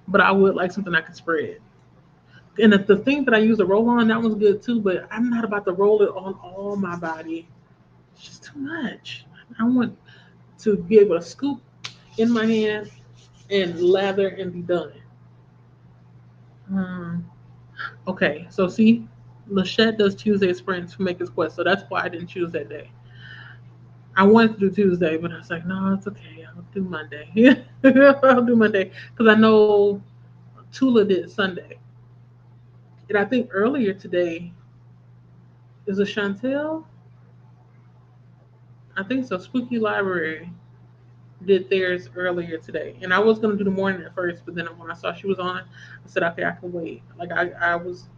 but I would like something I could spread. And the thing that I use to roll on, that one's good too. But I'm not about to roll it on all my body. It's just too much. I want to be able to scoop in my hand and lather and be done. Hmm. Okay, so see, Lachette does Tuesday sprints for Maker's Quest, so that's why I didn't choose that day. I wanted to do Tuesday, but I was like, no, it's okay. I'll do Monday. I'll do Monday because I know Tula did Sunday, and I think earlier today is a Chantel. I think so. Spooky Library did theirs earlier today, and I was gonna do the morning at first, but then when I saw she was on, I said, okay, I can wait. Like I was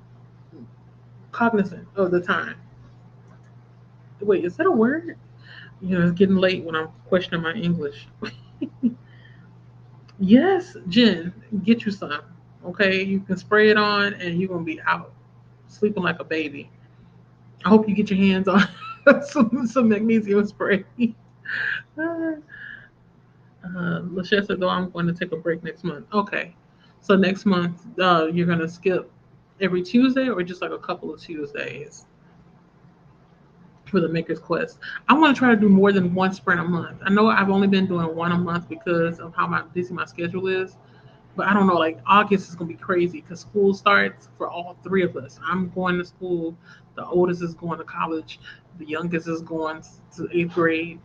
cognizant of the time. Wait, is that a word? It's getting late when I'm questioning my English. Yes, Jen, get you some. Okay, you can spray it on, and you're gonna be out sleeping like a baby. I hope you get your hands on some magnesium spray. Lachelle said, though, I'm going to take a break next month. Okay. So next month, you're going to skip every Tuesday or just like a couple of Tuesdays for the Maker's Quest. I want to try to do more than one sprint a month. I know I've only been doing one a month because of how busy my schedule is. But I don't know, like August is gonna be crazy because school starts for all three of us. I'm going to school. The oldest is going to college. The youngest is going to eighth grade.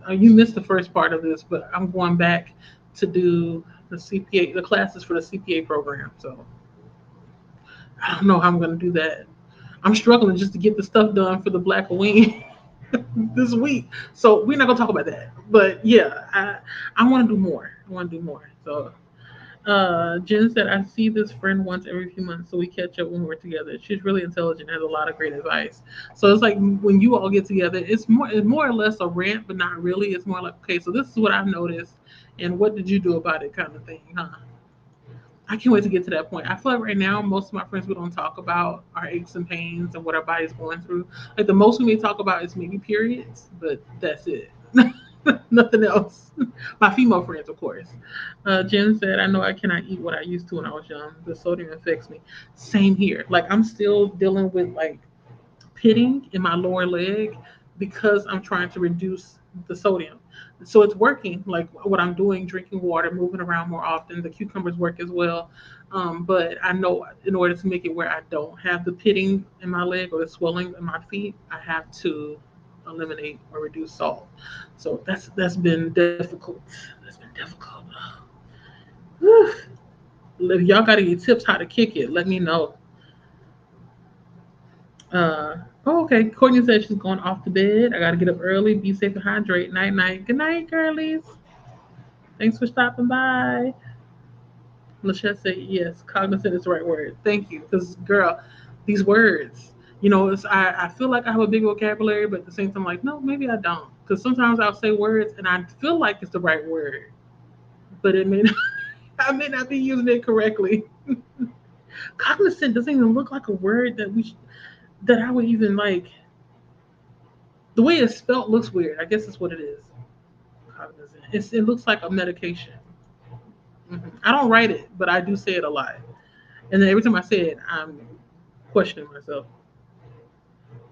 You missed the first part of this, but I'm going back to do the CPA, the classes for the CPA program. So I don't know how I'm gonna do that. I'm struggling just to get the stuff done for the Black Wing this week. So we're not gonna talk about that. But yeah, I want to do more. I want to do more. So Jen said, I see this friend once every few months, so we catch up when we're together. She's really intelligent, has a lot of great advice. So it's like when you all get together, it's more or less a rant, but not really. It's more like, okay, so this is what I've noticed, and what did you do about it, kind of thing, huh? I can't wait to get to that point. I feel like right now, most of my friends, we don't talk about our aches and pains and what our body's going through. Like the most we may talk about is maybe periods, but that's it. Nothing else. My female friends, of course. Jen said, I know I cannot eat what I used to when I was young. The sodium affects me. Same here. Like I'm still dealing with like pitting in my lower leg because I'm trying to reduce the sodium. So it's working, like what I'm doing, drinking water, moving around more often. The cucumbers work as well. But I know in order to make it where I don't have the pitting in my leg or the swelling in my feet, I have to eliminate or reduce salt. So that's been difficult. That's been difficult. Whew. If y'all got any tips how to kick it, let me know. Okay. Courtney said she's going off to bed. I got to get up early, be safe and hydrate. Night, night. Good night, girlies. Thanks for stopping by. Lachette said, yes, cognizant is the right word. Thank you. Because, girl, these words, I feel like I have a big vocabulary, but at the same time, like, no, maybe I don't. Because sometimes I'll say words and I feel like it's the right word, but it may not, I may not be using it correctly. Cognizant doesn't even look like a word that I would even like. The way it's spelled looks weird. I guess that's what it is. Cognizant. It looks like a medication. I don't write it, but I do say it a lot. And then every time I say it, I'm questioning myself.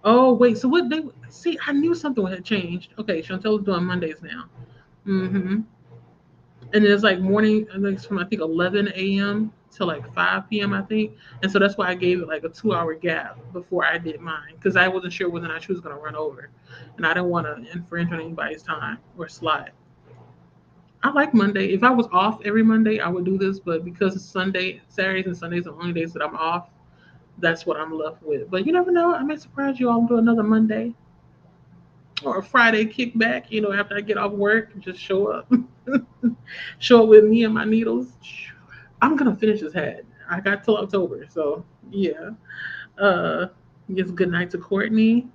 Oh wait, so what they see? I knew something had changed. Okay, Chantel's doing Mondays now. Mm-hmm. And it's like morning, I think it's from I think 11 a.m. to like 5 p.m. I think, and so that's why I gave it like a 2 hour gap before I did mine because I wasn't sure whether or not she was going to run over, and I didn't want to infringe on anybody's time or slide. I like Monday. If I was off every Monday, I would do this, but because it's Sunday, Saturdays and Sundays are the only days that I'm off, that's what I'm left with. But you never know. I may surprise you all and do another Monday or a Friday kickback, after I get off work, just show up. Show up with me and my needles. I'm gonna finish this hat. I got till October, so yeah. Uh Yes, good night to Courtney.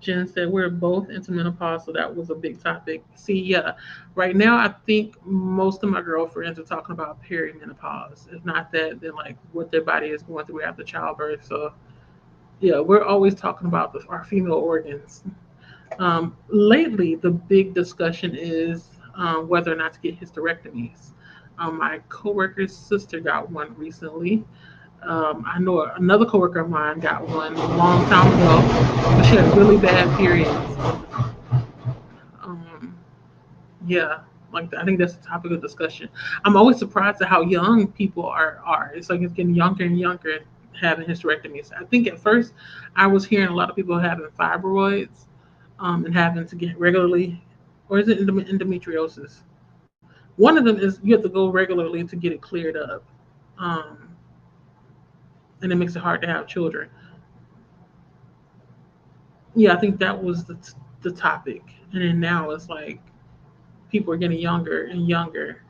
Jen said we're both into menopause, so that was a big topic. See, yeah, right now I think most of my girlfriends are talking about perimenopause. If not that, then like what their body is going through after childbirth. So yeah, we're always talking about our female organs. Lately, the big discussion is whether or not to get hysterectomies. My coworker's sister got one recently. I know another coworker of mine got one a long time ago, but she had really bad periods. Um, yeah, like I think that's the topic of discussion. I'm always surprised at how young people are. It's like it's getting younger and younger having hysterectomies. I think at first I was hearing a lot of people having fibroids and having to get regularly, or is it endometriosis? One of them is you have to go regularly to get it cleared up, um, and it makes it hard to have children. Yeah, I think that was the topic, and then now it's like people are getting younger and younger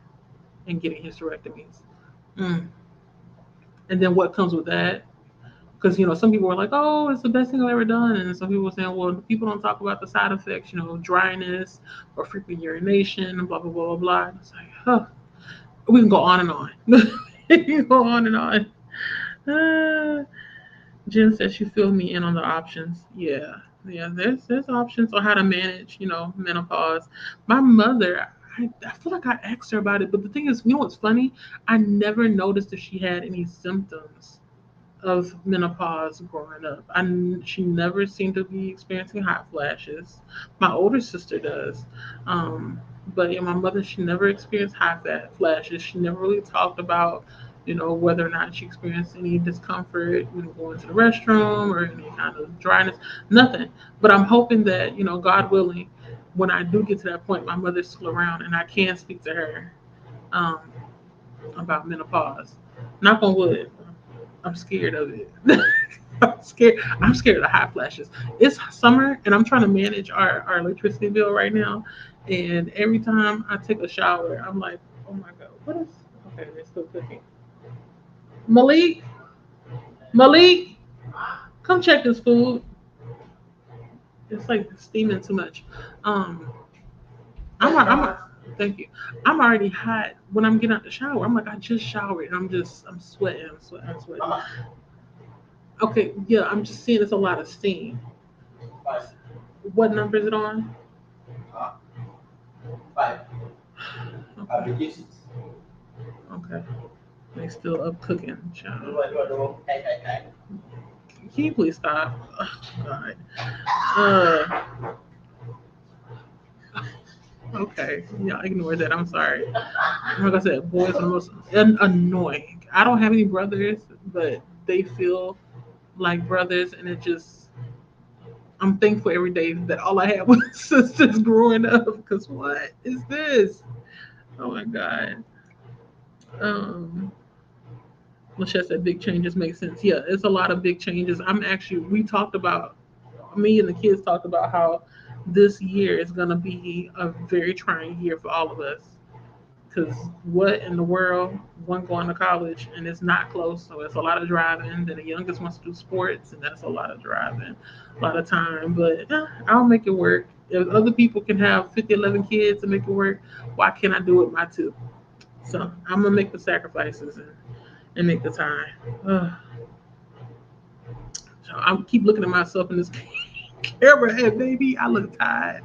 and getting hysterectomies. Mm. And then what comes with that? because some people were like, "Oh, it's the best thing I've ever done," and some people were saying, "Well, people don't talk about the side effects, dryness or frequent urination and blah blah blah blah blah." And it's like, huh, we can go on and on. We can go on and on. Uh, Jen says she filled me in on the options. Yeah, yeah. There's options on how to manage, menopause. My mother, I feel like I asked her about it, but the thing is, what's funny? I never noticed if she had any symptoms of menopause growing up. She never seemed to be experiencing hot flashes. My older sister does. Um, but yeah, my mother, she never experienced hot flashes. She never really talked about, whether or not she experienced any discomfort when going to the restroom or any kind of dryness. Nothing. But I'm hoping that, God willing, when I do get to that point, my mother's still around and I can speak to her um, about menopause. Knock on wood. I'm scared of it. I'm scared. I'm scared of the hot flashes. It's summer, and I'm trying to manage our electricity bill right now. And every time I take a shower, I'm like, oh my god, what is? Okay, they're still cooking. Malik, Malik, come check this food. It's like steaming too much. Um, I'm thank you. I'm already hot when I'm getting out the shower. I'm like, I just showered, and I'm sweating. I'm sweating. Okay, yeah, I'm just seeing it's a lot of steam. What number is it on? Five Okay. applications. Okay. They still up cooking, child. Hey, hey, hey. Can you please stop? Oh, God. Uh, okay. Yeah, ignore that. I'm sorry. Like I said, boys are the most annoying. I don't have any brothers, but they feel like brothers, and it just. I'm thankful every day that all I had was sisters growing up. Because what is this? Oh my God. Um, Lachette said big changes make sense. Yeah, it's a lot of big changes. We talked about, me and the kids talked about how this year is going to be a very trying year for all of us. Because what in the world? One going to college and it's not close, so it's a lot of driving. Then the youngest wants to do sports, and that's a lot of driving, a lot of time. But I'll make it work. If other people can have 50, 11 kids and make it work, why can't I do it my two? So I'm going to make the sacrifices and make the time. Ugh. So I keep looking at myself in this camera, and baby, I look tired.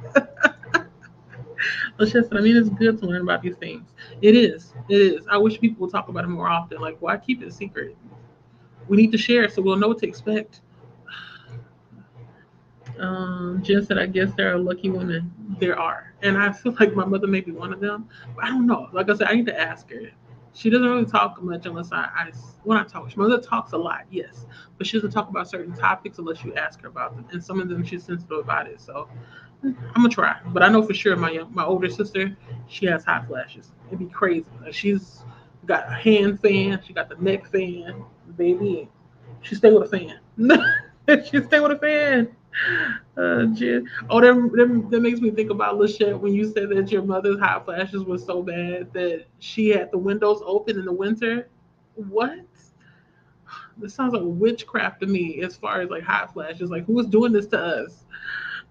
But just, I mean, it's good to learn about these things. It is. It is. I wish people would talk about it more often. Like, why keep it secret? We need to share so we'll know what to expect. Jen said, I guess there are lucky women. There are. And I feel like my mother may be one of them. But I don't know. Like I said, I need to ask her. She doesn't really talk much unless when I talk. My mother talks a lot, yes. But she doesn't talk about certain topics unless you ask her about them. And some of them she's sensitive about it. So I'm gonna try. But I know for sure my older sister, she has hot flashes. It'd be crazy. Like she's got a hand fan, she got the neck fan, baby. She stay with a fan. She stay with a fan. Oh, that makes me think about Lachette when you said that your mother's hot flashes was so bad that she had the windows open in the winter. What? This sounds like witchcraft to me as far as like hot flashes. Like, who is doing this to us?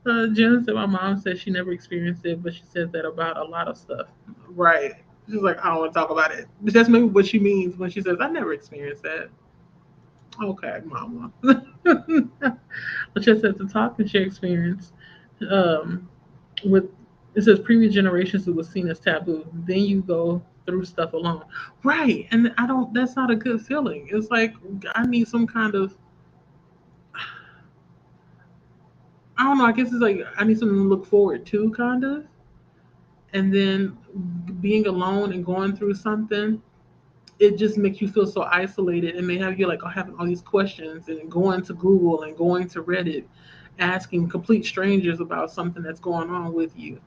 Jen said my mom said she never experienced it, but she says that about a lot of stuff. Right. She's like, I don't want to talk about it. But that's maybe what she means when she says, I never experienced that. Okay, mama. But just said to talk and share experience. Um, with it says previous generations it was seen as taboo. Then you go through stuff alone. Right. And I don't that's not a good feeling. It's like I need some kind of I don't know, I guess it's like I need something to look forward to kind of. And then being alone and going through something, it just makes you feel so isolated and may have you like having all these questions and going to Google and going to Reddit, asking complete strangers about something that's going on with you,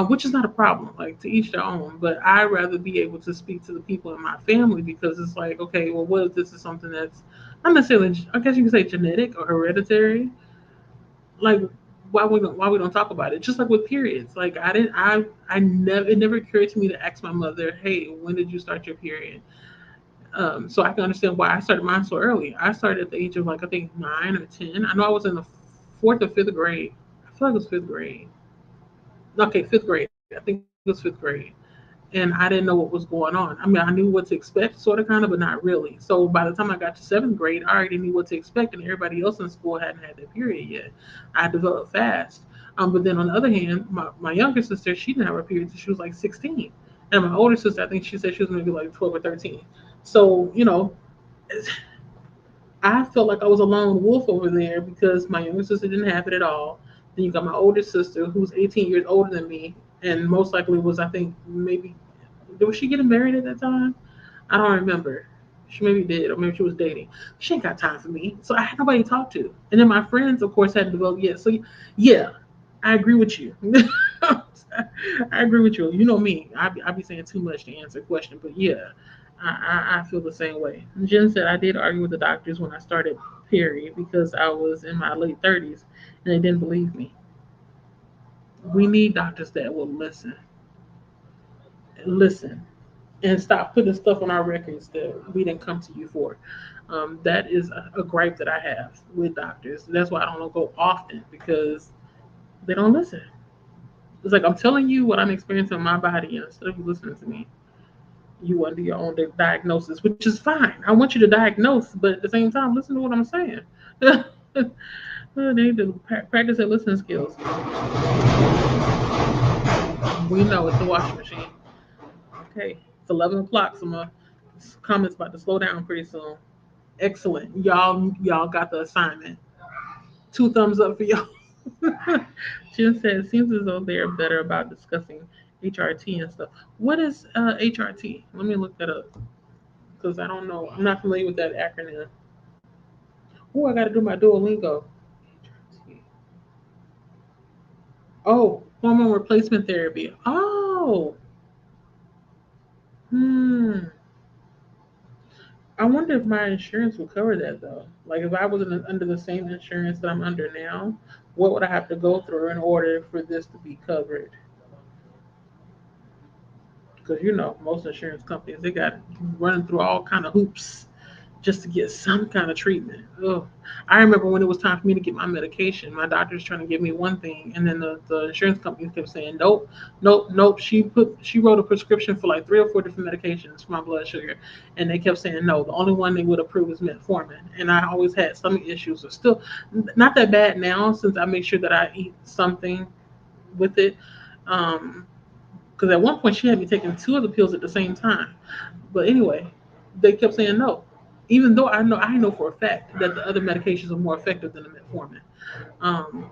which is not a problem. Like to each their own. But I rather be able to speak to the people in my family because it's like, okay, well, what if this is something that's not necessarily, I guess you could say genetic or hereditary, like why we don't talk about it just like with periods like I never it never occurred to me to ask my mother, hey, when did you start your period? So I can understand why I started mine so early. I started at the age of like I think 9 or 10. I know I was in the fourth or fifth grade. I feel like it was fifth grade. Okay, fifth grade. I think it was fifth grade. And I didn't know what was going on. I mean, I knew what to expect, sort of, kind of, but not really. So by the time I got to seventh grade, I already knew what to expect, and everybody else in school hadn't had that period yet. I developed fast. But then on the other hand, my younger sister, she didn't have her period until she was like 16. And my older sister, I think she said she was maybe like 12 or 13. So, I felt like I was a lone wolf over there because my younger sister didn't have it at all. Then you got my older sister who's 18 years older than me, and most likely was I think maybe was she getting married at that time? I don't remember. She maybe did, or maybe she was dating. She ain't got time for me, so I had nobody to talk to. And then my friends, of course, hadn't developed yet. So yeah, I agree with you. I agree with you. You know me. I be saying too much to answer a question, but yeah, I feel the same way. Jen said I did argue with the doctors when I started period because I was in my late 30s and they didn't believe me. We need doctors that will listen, and stop putting stuff on our records that we didn't come to you for. That is a gripe that I have with doctors. That's why I don't go often because they don't listen. It's like I'm telling you what I'm experiencing in my body, and instead of you listening to me, you want to do your own diagnosis, which is fine. I want you to diagnose, but at the same time, listen to what I'm saying. They need to practice their listening skills. We know it's the washing machine. Okay, it's 11 o'clock, so my comments about to slow down pretty soon. Excellent, y'all got the assignment. Two thumbs up for y'all. Jen said, it seems as though they're better about discussing HRT and stuff. What is HRT? Let me look that up because I don't know. I'm not familiar with that acronym. Oh, I got to do my Duolingo. Oh, hormone replacement therapy. Oh, hmm. I wonder if my insurance would cover that though. Like if I was under the same insurance that I'm under now, what would I have to go through in order for this to be covered? Because most insurance companies they got running through all kind of hoops just to get some kind of treatment. Ugh. I remember when it was time for me to get my medication, my doctor's trying to give me one thing, and then the insurance company kept saying, nope, nope, nope. She wrote a prescription for like 3 or 4 different medications for my blood sugar, and they kept saying no. The only one they would approve is metformin, and I always had stomach issues. Are still not that bad now since I make sure that I eat something with it. Because at one point she had me taking 2 of the pills at the same time. But anyway, they kept saying no, even though I know for a fact that the other medications are more effective than the metformin. Um,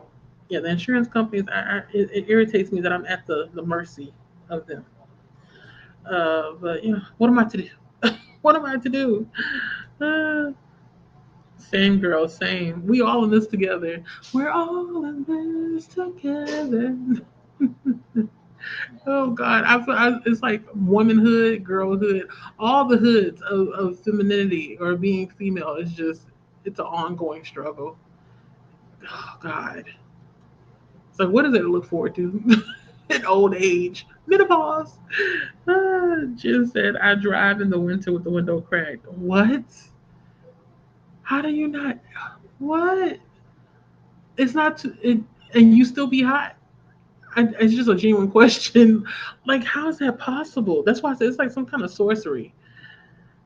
yeah, the insurance companies, it irritates me that I'm at the mercy of them. But what am I to do? What am I to do? Uh, Same girl, same. We all in this together. We're all in this together. Oh God, it's like womanhood, girlhood, all the hoods of femininity or being female is it's an ongoing struggle. Oh God, it's like what is it to look forward to in old age? Menopause. Jim said, "I drive in the winter with the window cracked." What? How do you not? What? It's not. And you still be hot. It's just a genuine question. Like, how is that possible? That's why I said it's like some kind of sorcery.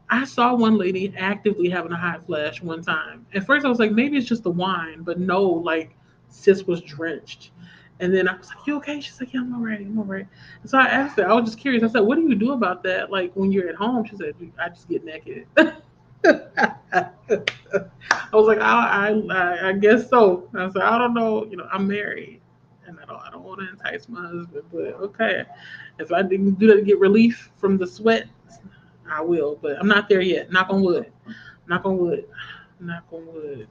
I saw one lady actively having a hot flash one time. At first, I was like, maybe it's just the wine, but no, like, sis was drenched. And then I was like, you okay? She's like, yeah, I'm all right. I'm all right. And so I asked her, I was just curious. I said, what do you do about that? Like, when you're at home? She said, I just get naked. I was like, I guess so. I said, I don't know. I'm married, and I don't want to entice my husband, but okay. If I didn't do that to get relief from the sweat, I will. But I'm not there yet. Knock on wood. Knock on wood. Knock on wood.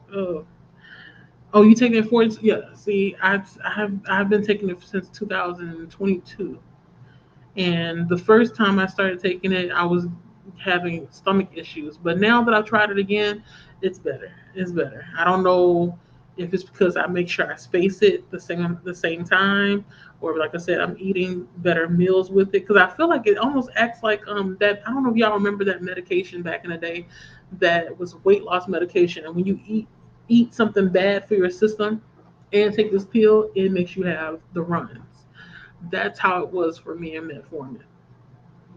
Oh, you taking it for? Yeah. See, I've been taking it since 2022. And the first time I started taking it, I was having stomach issues. But now that I've tried it again, it's better. It's better. I don't know If it's because I make sure I space it the same time, or like I said, I'm eating better meals with it, because I feel like it almost acts like that. I don't know if y'all remember that medication back in the day, that was weight loss medication, and when you eat something bad for your system and take this pill, it makes you have the runs. That's how it was for me in metformin.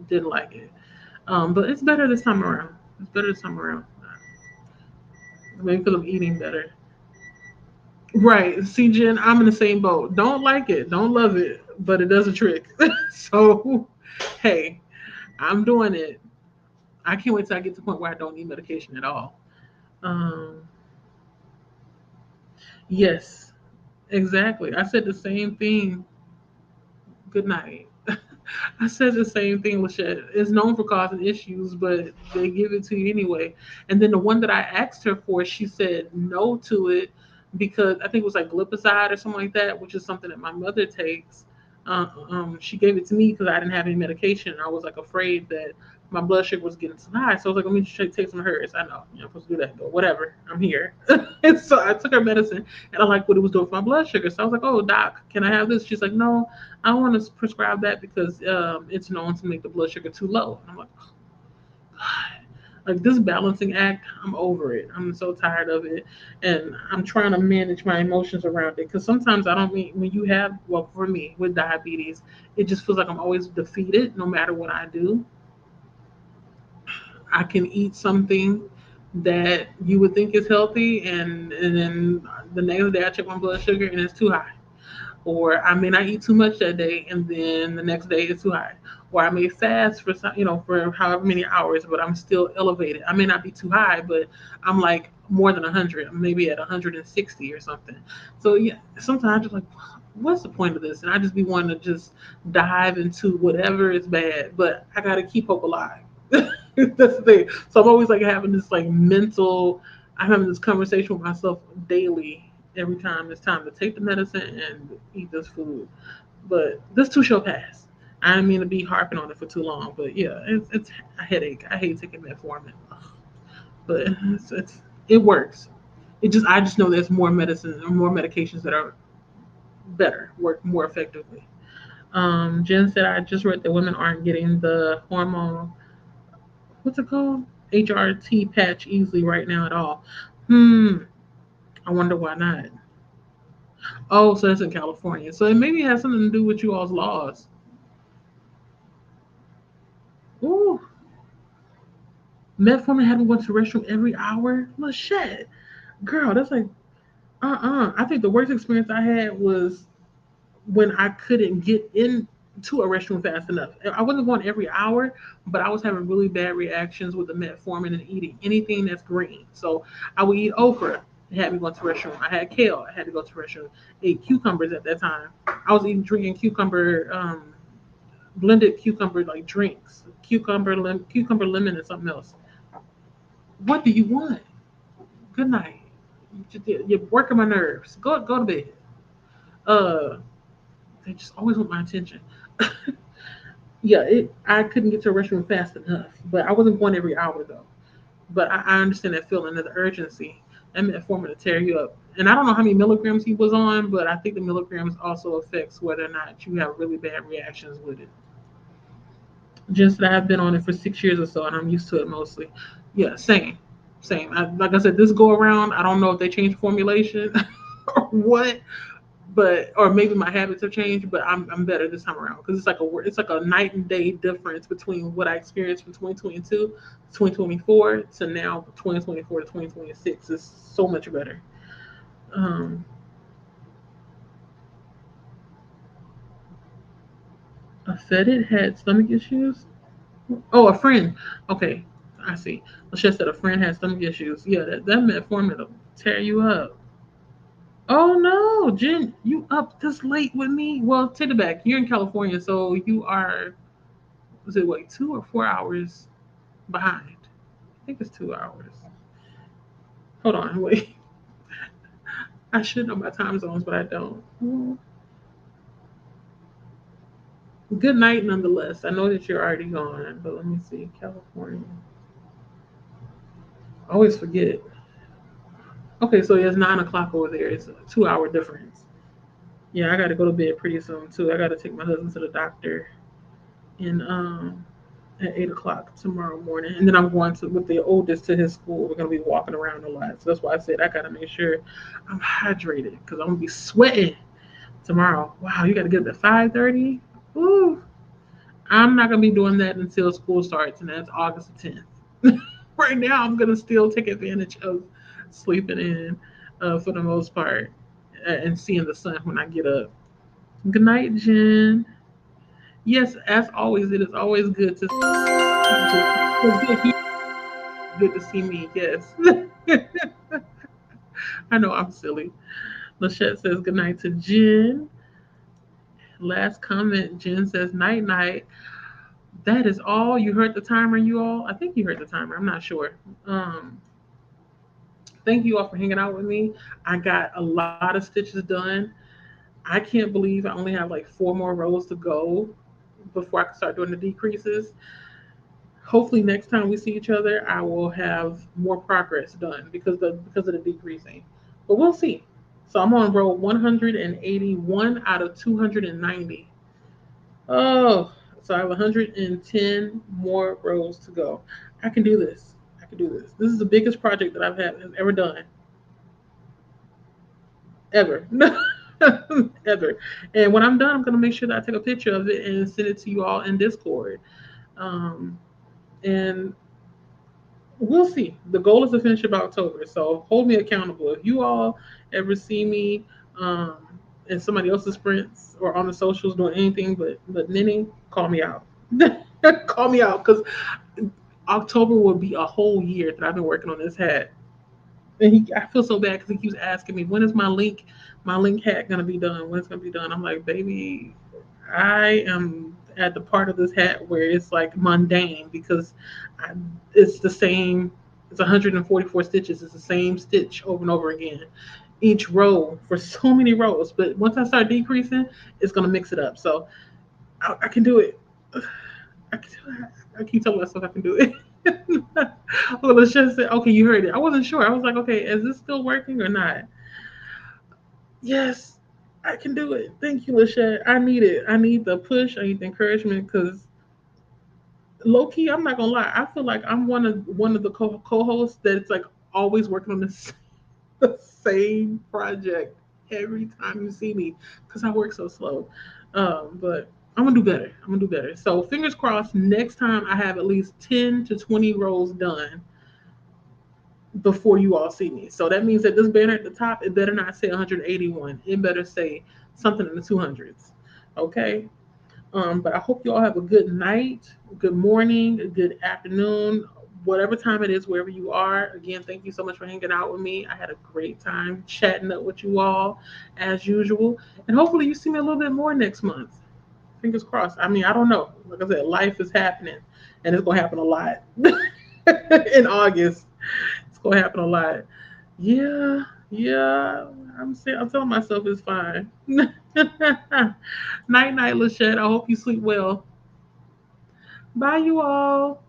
Didn't like it, but it's better this time around. It's better this time around. Maybe because I'm eating better. Right. See, Jen, I'm in the same boat. Don't like it, don't love it, but it does a trick. So, hey, I'm doing it. I can't wait till I get to the point where I don't need medication at all. Um, yes, exactly. I said the same thing. Good night. I said the same thing, Lachette. It's known for causing issues, but they give it to you anyway. And then the one that I asked her for, she said no to it because I think it was like glipizide or something like that, which is something that my mother takes. She gave it to me because I didn't have any medication. I was like afraid that my blood sugar was getting too high. So I was like, let me just take some of hers. I know you're not supposed to do that, but whatever. I'm here. And so I took her medicine and I liked what it was doing for my blood sugar. So I was like, oh, doc, can I have this? She's like, no, I want to prescribe that because it's known to make the blood sugar too low. And I'm like, oh, God. Like this balancing act, I'm over it. I'm so tired of it. And I'm trying to manage my emotions around it. Because sometimes I don't mean, when you have, well, for me, with diabetes, it just feels like I'm always defeated no matter what I do. I can eat something that you would think is healthy, and then the next day I check my blood sugar and it's too high. Or I may not eat too much that day, and then the next day it's too high. Or I may fast for some, for however many hours, but I'm still elevated. I may not be too high, but I'm like more than 100. I'm maybe at 160 or something. So yeah, sometimes I'm just like, what's the point of this? And I just be wanting to just dive into whatever is bad, but I got to keep hope alive. That's the thing. So I'm always like having this like mental. I'm having this conversation with myself daily every time it's time to take the medicine and eat this food. But this too shall pass. I didn't mean to be harping on it for too long, but yeah, it's a headache. I hate taking metformin, but it works. I just know there's more medicine or more medications that are better, work more effectively. Jen said I just read that women aren't getting the hormone, what's it called, HRT patch easily right now at all. Hmm. I wonder why not. Oh, so that's in California. So it maybe has something to do with you all's laws. Ooh, metformin having to go to the restroom every hour? Well, shit. Girl, that's like, I think the worst experience I had was when I couldn't get into a restroom fast enough. I wasn't going every hour, but I was having really bad reactions with the metformin and eating anything that's green. So I would eat okra. It had me going to the restroom. I had kale. I had to go to the restroom. I ate cucumbers at that time. I was eating, drinking blended cucumber like drinks, cucumber lemon, and something else. What do you want? Good night. You're working my nerves. Go to bed. Uh, they just always want my attention. Yeah, I couldn't get to a restroom fast enough, but I wasn't going every hour though. But I understand that feeling of the urgency. That metformin to tear you up. And I don't know how many milligrams he was on, but I think the milligrams also affects whether or not you have really bad reactions with it. Just that I've been on it for 6 years or so, and I'm used to it mostly. Yeah, same. Like I said, this go around, I don't know if they changed formulation or what, but or maybe my habits have changed. But I'm better this time around because it's like a night and day difference between what I experienced from 2022, 2024 to now 2024 to 2026 is so much better. Um, I said it had stomach issues. Oh, a friend. Okay, I see. Lachette said a friend had stomach issues. Yeah, that metformin will tear you up. Oh no, Jen, you up this late with me? Well, take it back. You're in California, so you are. Was it wait 2 or 4 hours behind? I think it's 2 hours. Hold on, wait. I should know my time zones, but I don't. Good night, nonetheless. I know that you're already gone, but let me see. California. I always forget. Okay, so it's 9 o'clock over there. It's a 2 hour difference. Yeah, I got to go to bed pretty soon too. I got to take my husband to the doctor in at 8 o'clock tomorrow morning, and then I'm going to with the oldest to his school. We're gonna be walking around a lot, so that's why I said I gotta make sure I'm hydrated because I'm gonna be sweating tomorrow. Wow, you got to get up at 5:30. Ooh, I'm not gonna be doing that until school starts, and that's August the 10th. Right now, I'm gonna still take advantage of sleeping in for the most part and seeing the sun when I get up. Good night, Jen. Yes, as always, it is always good to good to see me. Yes, I know I'm silly. Lachette says good night to Jen. Last comment, Jen says night night. That is all. You heard the timer, you all. I think you heard the timer. I'm not sure. Um, Thank you all for hanging out with me. I got a lot of stitches done. I can't believe I only have like 4 more rows to go before I can start doing the decreases. Hopefully next time we see each other, I will have more progress done because of the decreasing. But we'll see. So I'm on row 181 out of 290. Oh, so I have 110 more rows to go. I can do this. I can do this. This is the biggest project that I've had ever done, ever. Ever. And when I'm done, I'm gonna make sure that I take a picture of it and send it to you all in Discord. Um, and we'll see. The goal is to finish about October, so hold me accountable. If you all ever see me um, in somebody else's sprints or on the socials doing anything but knitting, call me out. Call me out because October will be a whole year that I've been working on this hat. And I feel so bad because he keeps asking me, when is my link hat gonna be done? When it's gonna be done? I'm like, baby, I am at the part of this hat where it's like mundane because I, it's the same. It's 144 stitches. It's the same stitch over and over again, each row for so many rows. But once I start decreasing, it's gonna mix it up. So I can do it. I can do it. I keep telling myself I can do it. Well, let's just say, okay, you heard it. I wasn't sure. I was like, okay, is this still working or not? Yes, I can do it. Thank you, Lachette. I need it. I need the push. I need the encouragement because low key, I'm not gonna lie. I feel like I'm one of the co-hosts that's like always working on this the same project every time you see me because I work so slow. But I'm gonna do better. I'm gonna do better. So fingers crossed. Next time I have at least 10 to 20 rows done before you all see me. So that means that this banner at the top, it better not say 181. It better say something in the 200s. Okay. But I hope you all have a good night, good morning, a good afternoon, whatever time it is, wherever you are. Again, thank you so much for hanging out with me. I had a great time chatting up with you all as usual. And hopefully you see me a little bit more next month. Fingers crossed. I mean, I don't know. Like I said, life is happening and it's gonna happen a lot in August. It's gonna happen a lot. Yeah, yeah. I'm telling myself it's fine. Night night, Lachette. I hope you sleep well. Bye you all.